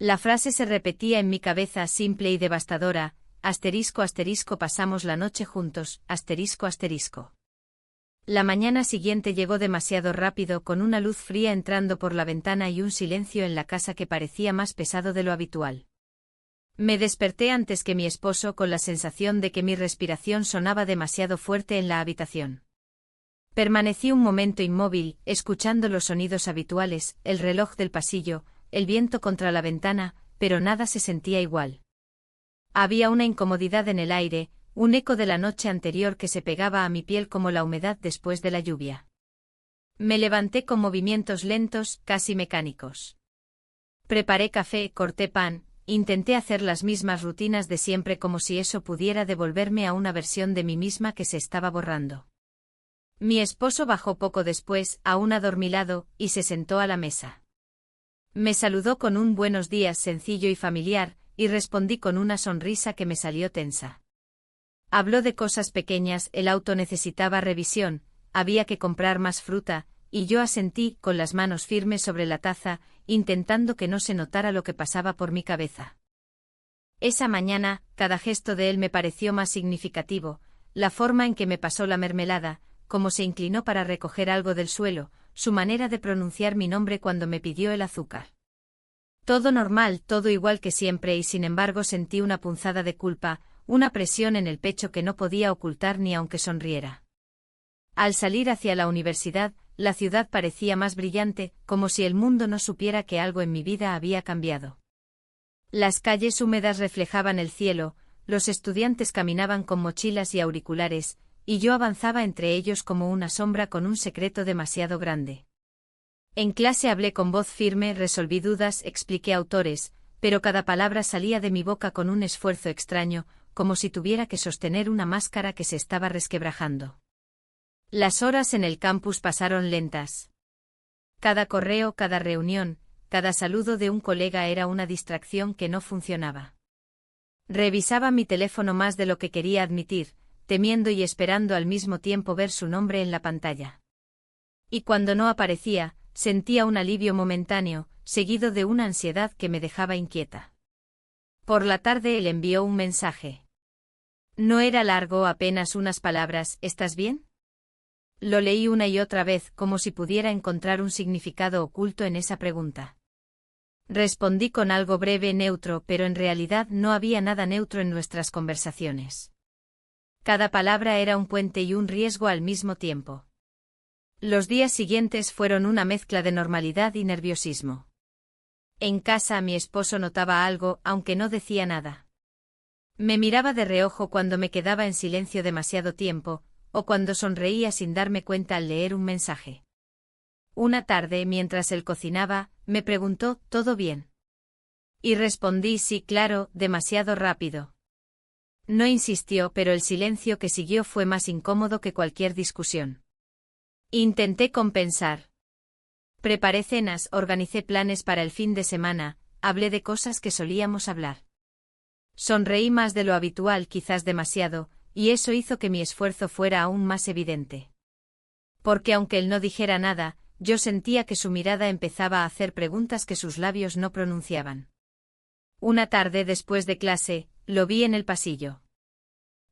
La frase se repetía en mi cabeza, simple y devastadora: asterisco asterisco pasamos la noche juntos, asterisco asterisco. La mañana siguiente llegó demasiado rápido, con una luz fría entrando por la ventana y un silencio en la casa que parecía más pesado de lo habitual. Me desperté antes que mi esposo, con la sensación de que mi respiración sonaba demasiado fuerte en la habitación. Permanecí un momento inmóvil, escuchando los sonidos habituales, el reloj del pasillo, el viento contra la ventana, pero nada se sentía igual. Había una incomodidad en el aire, un eco de la noche anterior que se pegaba a mi piel como la humedad después de la lluvia. Me levanté con movimientos lentos, casi mecánicos. Preparé café, corté pan, intenté hacer las mismas rutinas de siempre, como si eso pudiera devolverme a una versión de mí misma que se estaba borrando. Mi esposo bajó poco después, aún adormilado, y se sentó a la mesa. Me saludó con un buenos días sencillo y familiar, y respondí con una sonrisa que me salió tensa. Habló de cosas pequeñas: el auto necesitaba revisión, había que comprar más fruta, y yo asentí, con las manos firmes sobre la taza, intentando que no se notara lo que pasaba por mi cabeza. Esa mañana, cada gesto de él me pareció más significativo: la forma en que me pasó la mermelada, cómo se inclinó para recoger algo del suelo, su manera de pronunciar mi nombre cuando me pidió el azúcar. Todo normal, todo igual que siempre, y sin embargo sentí una punzada de culpa, una presión en el pecho que no podía ocultar ni aunque sonriera. Al salir hacia la universidad, la ciudad parecía más brillante, como si el mundo no supiera que algo en mi vida había cambiado. Las calles húmedas reflejaban el cielo, los estudiantes caminaban con mochilas y auriculares, y yo avanzaba entre ellos como una sombra con un secreto demasiado grande. En clase hablé con voz firme, resolví dudas, expliqué autores, pero cada palabra salía de mi boca con un esfuerzo extraño, como si tuviera que sostener una máscara que se estaba resquebrajando. Las horas en el campus pasaron lentas. Cada correo, cada reunión, cada saludo de un colega era una distracción que no funcionaba. Revisaba mi teléfono más de lo que quería admitir, temiendo y esperando al mismo tiempo ver su nombre en la pantalla. Y cuando no aparecía, sentía un alivio momentáneo, seguido de una ansiedad que me dejaba inquieta. Por la tarde él envió un mensaje. No era largo, apenas unas palabras: ¿estás bien? Lo leí una y otra vez, como si pudiera encontrar un significado oculto en esa pregunta. Respondí con algo breve, neutro, pero en realidad no había nada neutro en nuestras conversaciones. Cada palabra era un puente y un riesgo al mismo tiempo. Los días siguientes fueron una mezcla de normalidad y nerviosismo. En casa mi esposo notaba algo, aunque no decía nada. Me miraba de reojo cuando me quedaba en silencio demasiado tiempo, o cuando sonreía sin darme cuenta al leer un mensaje. Una tarde, mientras él cocinaba, me preguntó: ¿todo bien? Y respondí: sí, claro, demasiado rápido. No insistió, pero el silencio que siguió fue más incómodo que cualquier discusión. Intenté compensar. Preparé cenas, organicé planes para el fin de semana, hablé de cosas que solíamos hablar. Sonreí más de lo habitual, quizás demasiado, y eso hizo que mi esfuerzo fuera aún más evidente. Porque aunque él no dijera nada, yo sentía que su mirada empezaba a hacer preguntas que sus labios no pronunciaban. Una tarde después de clase, lo vi en el pasillo.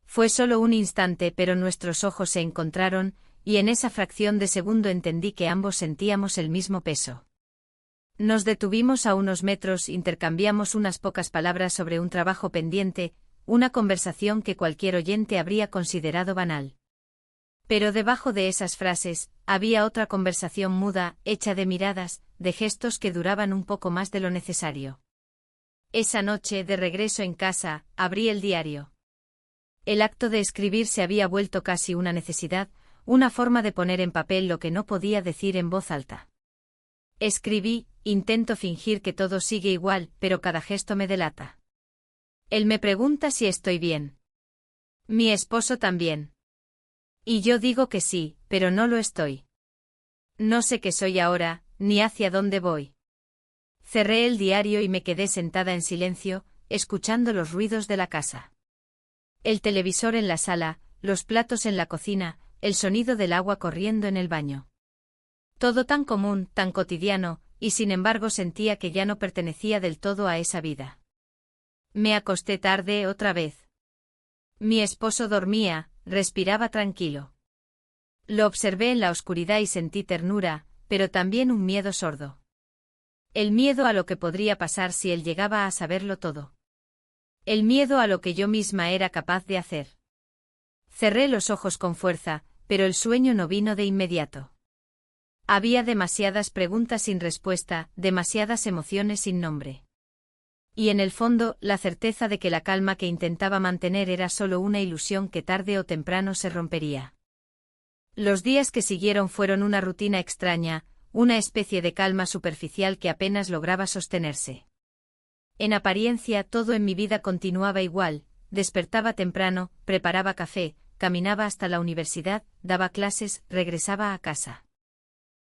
Fue solo un instante, pero nuestros ojos se encontraron, y en esa fracción de segundo entendí que ambos sentíamos el mismo peso. Nos detuvimos a unos metros, intercambiamos unas pocas palabras sobre un trabajo pendiente, una conversación que cualquier oyente habría considerado banal. Pero debajo de esas frases, había otra conversación muda, hecha de miradas, de gestos que duraban un poco más de lo necesario. Esa noche, de regreso en casa, abrí el diario. El acto de escribir se había vuelto casi una necesidad, una forma de poner en papel lo que no podía decir en voz alta. Escribí: intento fingir que todo sigue igual, pero cada gesto me delata. Él me pregunta si estoy bien. Mi esposo también. Y yo digo que sí, pero no lo estoy. No sé qué soy ahora, ni hacia dónde voy. Cerré el diario y me quedé sentada en silencio, escuchando los ruidos de la casa. El televisor en la sala, los platos en la cocina, el sonido del agua corriendo en el baño. Todo tan común, tan cotidiano, y sin embargo sentía que ya no pertenecía del todo a esa vida. Me acosté tarde otra vez. Mi esposo dormía, respiraba tranquilo. Lo observé en la oscuridad y sentí ternura, pero también un miedo sordo. El miedo a lo que podría pasar si él llegaba a saberlo todo. El miedo a lo que yo misma era capaz de hacer. Cerré los ojos con fuerza, pero el sueño no vino de inmediato. Había demasiadas preguntas sin respuesta, demasiadas emociones sin nombre. Y en el fondo, la certeza de que la calma que intentaba mantener era solo una ilusión que tarde o temprano se rompería. Los días que siguieron fueron una rutina extraña, una especie de calma superficial que apenas lograba sostenerse. En apariencia todo en mi vida continuaba igual, despertaba temprano, preparaba café, caminaba hasta la universidad, daba clases, regresaba a casa.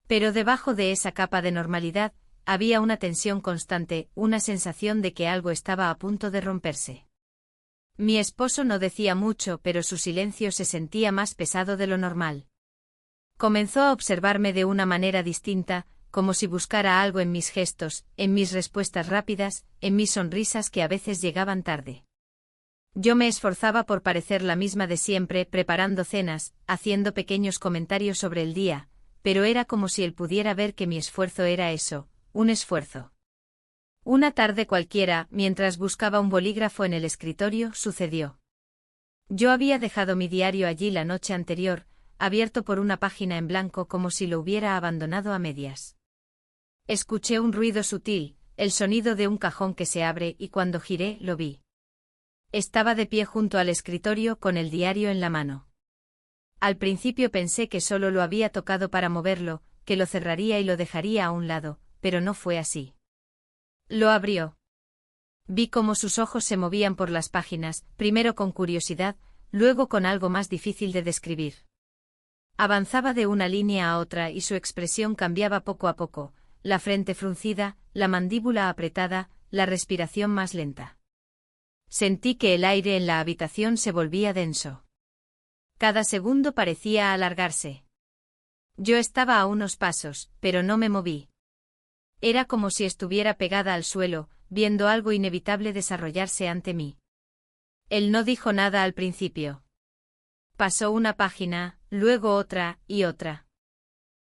Pero debajo de esa capa de normalidad, había una tensión constante, una sensación de que algo estaba a punto de romperse. Mi esposo no decía mucho, pero su silencio se sentía más pesado de lo normal. Comenzó a observarme de una manera distinta, como si buscara algo en mis gestos, en mis respuestas rápidas, en mis sonrisas que a veces llegaban tarde. Yo me esforzaba por parecer la misma de siempre, preparando cenas, haciendo pequeños comentarios sobre el día, pero era como si él pudiera ver que mi esfuerzo era eso, un esfuerzo. Una tarde cualquiera, mientras buscaba un bolígrafo en el escritorio, sucedió. Yo había dejado mi diario allí la noche anterior, abierto por una página en blanco como si lo hubiera abandonado a medias. Escuché un ruido sutil, el sonido de un cajón que se abre y cuando giré lo vi. Estaba de pie junto al escritorio con el diario en la mano. Al principio pensé que solo lo había tocado para moverlo, que lo cerraría y lo dejaría a un lado, pero no fue así. Lo abrió. Vi cómo sus ojos se movían por las páginas, primero con curiosidad, luego con algo más difícil de describir. Avanzaba de una línea a otra y su expresión cambiaba poco a poco, la frente fruncida, la mandíbula apretada, la respiración más lenta. Sentí que el aire en la habitación se volvía denso. Cada segundo parecía alargarse. Yo estaba a unos pasos, pero no me moví. Era como si estuviera pegada al suelo, viendo algo inevitable desarrollarse ante mí. Él no dijo nada al principio. Pasó una página, luego otra, y otra.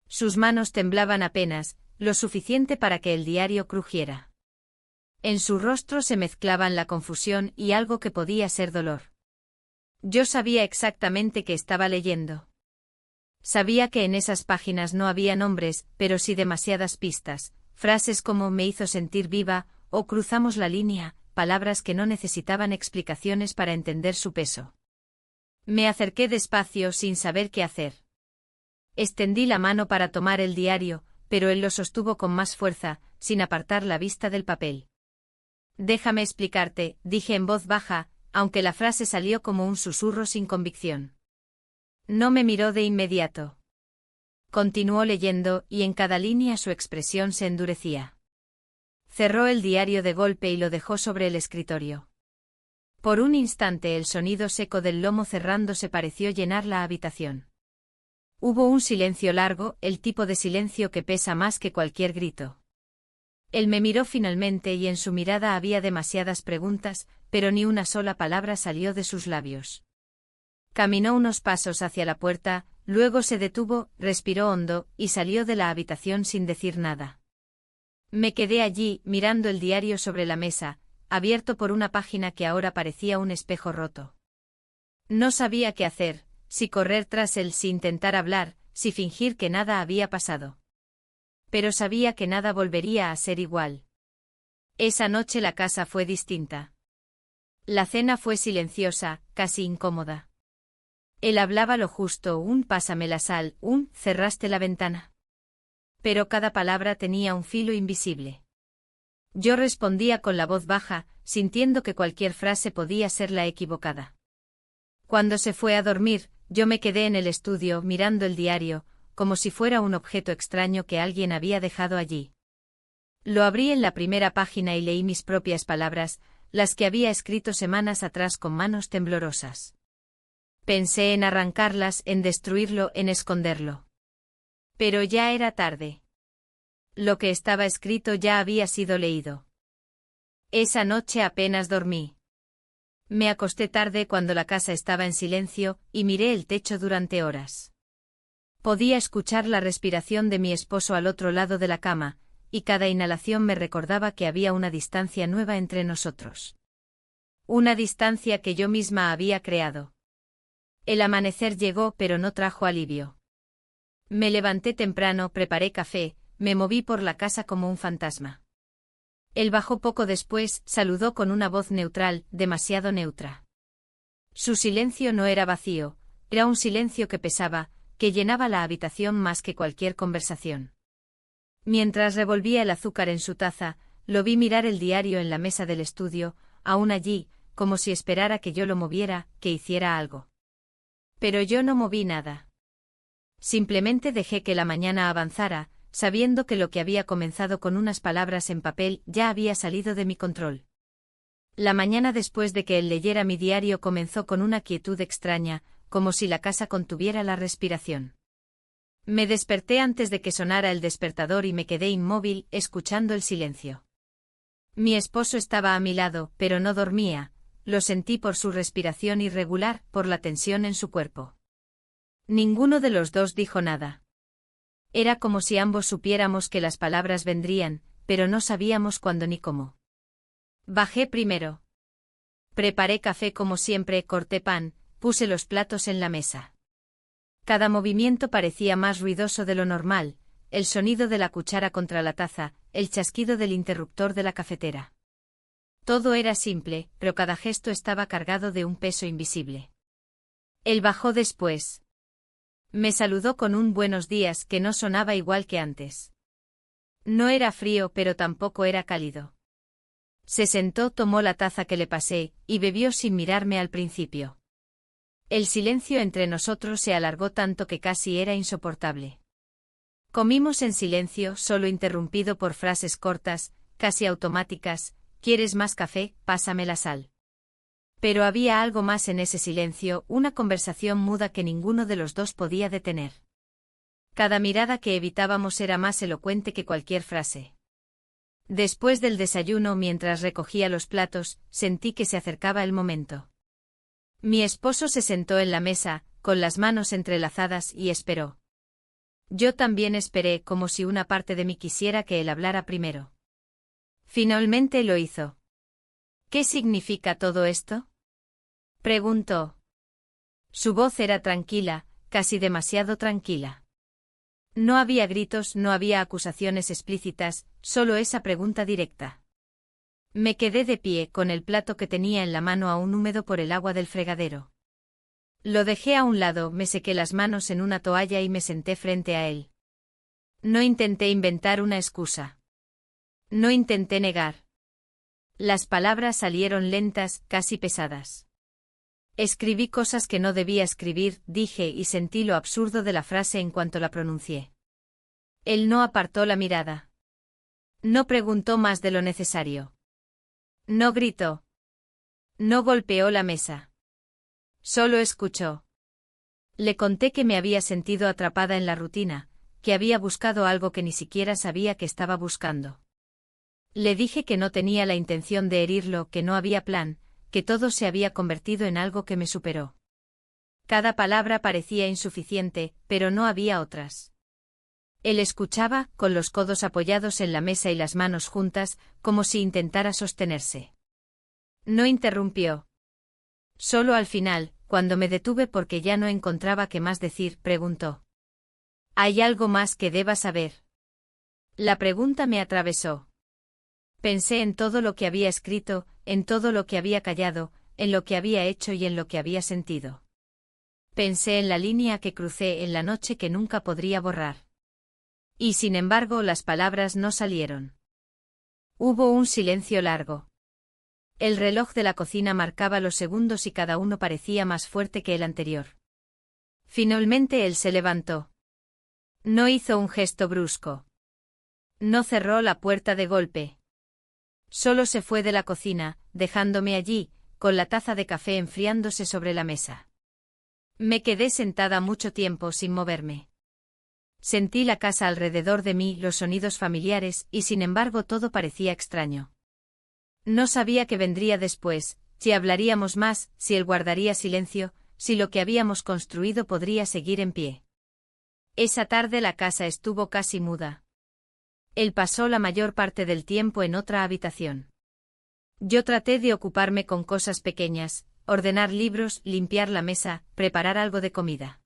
Sus manos temblaban apenas, lo suficiente para que el diario crujiera. En su rostro se mezclaban la confusión y algo que podía ser dolor. Yo sabía exactamente qué estaba leyendo. Sabía que en esas páginas no había nombres, pero sí demasiadas pistas, frases como me hizo sentir viva, o cruzamos la línea, palabras que no necesitaban explicaciones para entender su peso. Me acerqué despacio sin saber qué hacer. Extendí la mano para tomar el diario, pero él lo sostuvo con más fuerza, sin apartar la vista del papel. Déjame explicarte, dije en voz baja, aunque la frase salió como un susurro sin convicción. No me miró de inmediato. Continuó leyendo, y en cada línea su expresión se endurecía. Cerró el diario de golpe y lo dejó sobre el escritorio. Por un instante el sonido seco del lomo cerrándose pareció llenar la habitación. Hubo un silencio largo, el tipo de silencio que pesa más que cualquier grito. Él me miró finalmente y en su mirada había demasiadas preguntas, pero ni una sola palabra salió de sus labios. Caminó unos pasos hacia la puerta, luego se detuvo, respiró hondo, y salió de la habitación sin decir nada. Me quedé allí, mirando el diario sobre la mesa, abierto por una página que ahora parecía un espejo roto. No sabía qué hacer, si correr tras él, si intentar hablar, si fingir que nada había pasado. Pero sabía que nada volvería a ser igual. Esa noche la casa fue distinta. La cena fue silenciosa, casi incómoda. Él hablaba lo justo, un pásame la sal, un cerraste la ventana. Pero cada palabra tenía un filo invisible. Yo respondía con la voz baja, sintiendo que cualquier frase podía ser la equivocada. Cuando se fue a dormir, yo me quedé en el estudio mirando el diario, como si fuera un objeto extraño que alguien había dejado allí. Lo abrí en la primera página y leí mis propias palabras, las que había escrito semanas atrás con manos temblorosas. Pensé en arrancarlas, en destruirlo, en esconderlo. Pero ya era tarde. Lo que estaba escrito ya había sido leído. Esa noche apenas dormí. Me acosté tarde cuando la casa estaba en silencio, y miré el techo durante horas. Podía escuchar la respiración de mi esposo al otro lado de la cama, y cada inhalación me recordaba que había una distancia nueva entre nosotros. Una distancia que yo misma había creado. El amanecer llegó pero no trajo alivio. Me levanté temprano, preparé café, me moví por la casa como un fantasma. Él bajó poco después, saludó con una voz neutral, demasiado neutra. Su silencio no era vacío, era un silencio que pesaba, que llenaba la habitación más que cualquier conversación. Mientras revolvía el azúcar en su taza, lo vi mirar el diario en la mesa del estudio, aún allí, como si esperara que yo lo moviera, que hiciera algo. Pero yo no moví nada. Simplemente dejé que la mañana avanzara, sabiendo que lo que había comenzado con unas palabras en papel ya había salido de mi control. La mañana después de que él leyera mi diario comenzó con una quietud extraña, como si la casa contuviera la respiración. Me desperté antes de que sonara el despertador y me quedé inmóvil, escuchando el silencio. Mi esposo estaba a mi lado, pero no dormía, lo sentí por su respiración irregular, por la tensión en su cuerpo. Ninguno de los dos dijo nada. Era como si ambos supiéramos que las palabras vendrían, pero no sabíamos cuándo ni cómo. Bajé primero. Preparé café como siempre, corté pan, puse los platos en la mesa. Cada movimiento parecía más ruidoso de lo normal, el sonido de la cuchara contra la taza, el chasquido del interruptor de la cafetera. Todo era simple, pero cada gesto estaba cargado de un peso invisible. Él bajó después. Me saludó con un buenos días que no sonaba igual que antes. No era frío, pero tampoco era cálido. Se sentó, tomó la taza que le pasé, y bebió sin mirarme al principio. El silencio entre nosotros se alargó tanto que casi era insoportable. Comimos en silencio, solo interrumpido por frases cortas, casi automáticas: ¿quieres más café? Pásame la sal. Pero había algo más en ese silencio, una conversación muda que ninguno de los dos podía detener. Cada mirada que evitábamos era más elocuente que cualquier frase. Después del desayuno, mientras recogía los platos, sentí que se acercaba el momento. Mi esposo se sentó en la mesa, con las manos entrelazadas, y esperó. Yo también esperé, como si una parte de mí quisiera que él hablara primero. Finalmente lo hizo. ¿Qué significa todo esto?, preguntó. Su voz era tranquila, casi demasiado tranquila. No había gritos, no había acusaciones explícitas, solo esa pregunta directa. Me quedé de pie, con el plato que tenía en la mano aún húmedo por el agua del fregadero. Lo dejé a un lado, me sequé las manos en una toalla y me senté frente a él. No intenté inventar una excusa. No intenté negar. Las palabras salieron lentas, casi pesadas. Escribí cosas que no debía escribir, dije, y sentí lo absurdo de la frase en cuanto la pronuncié. Él no apartó la mirada. No preguntó más de lo necesario. No gritó. No golpeó la mesa. Solo escuchó. Le conté que me había sentido atrapada en la rutina, que había buscado algo que ni siquiera sabía que estaba buscando. Le dije que no tenía la intención de herirlo, que no había plan, que todo se había convertido en algo que me superó. Cada palabra parecía insuficiente, pero no había otras. Él escuchaba, con los codos apoyados en la mesa y las manos juntas, como si intentara sostenerse. No interrumpió. Solo al final, cuando me detuve porque ya no encontraba qué más decir, preguntó. ¿Hay algo más que deba saber? La pregunta me atravesó. Pensé en todo lo que había escrito, en todo lo que había callado, en lo que había hecho y en lo que había sentido. Pensé en la línea que crucé en la noche que nunca podría borrar. Y sin embargo las palabras no salieron. Hubo un silencio largo. El reloj de la cocina marcaba los segundos y cada uno parecía más fuerte que el anterior. Finalmente él se levantó. No hizo un gesto brusco. No cerró la puerta de golpe. Solo se fue de la cocina, dejándome allí, con la taza de café enfriándose sobre la mesa. Me quedé sentada mucho tiempo sin moverme. Sentí la casa alrededor de mí, los sonidos familiares, y sin embargo todo parecía extraño. No sabía qué vendría después, si hablaríamos más, si él guardaría silencio, si lo que habíamos construido podría seguir en pie. Esa tarde la casa estuvo casi muda. Él pasó la mayor parte del tiempo en otra habitación. Yo traté de ocuparme con cosas pequeñas, ordenar libros, limpiar la mesa, preparar algo de comida.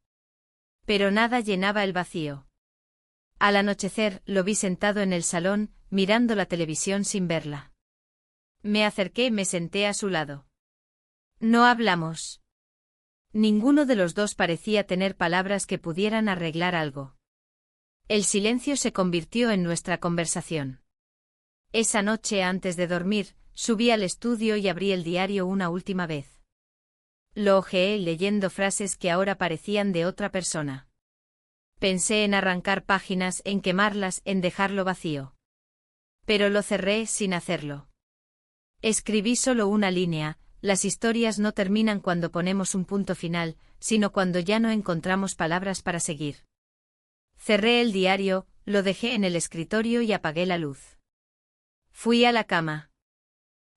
Pero nada llenaba el vacío. Al anochecer, lo vi sentado en el salón, mirando la televisión sin verla. Me acerqué y me senté a su lado. No hablamos. Ninguno de los dos parecía tener palabras que pudieran arreglar algo. El silencio se convirtió en nuestra conversación. Esa noche antes de dormir, subí al estudio y abrí el diario una última vez. Lo hojeé leyendo frases que ahora parecían de otra persona. Pensé en arrancar páginas, en quemarlas, en dejarlo vacío. Pero lo cerré sin hacerlo. Escribí solo una línea: las historias no terminan cuando ponemos un punto final, sino cuando ya no encontramos palabras para seguir. Cerré el diario, lo dejé en el escritorio y apagué la luz. Fui a la cama.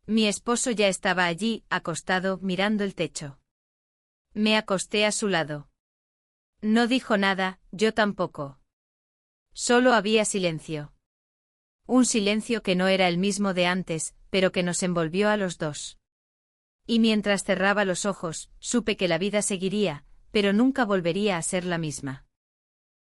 Mi esposo ya estaba allí, acostado, mirando el techo. Me acosté a su lado. No dijo nada, yo tampoco. Solo había silencio. Un silencio que no era el mismo de antes, pero que nos envolvió a los dos. Y mientras cerraba los ojos, supe que la vida seguiría, pero nunca volvería a ser la misma.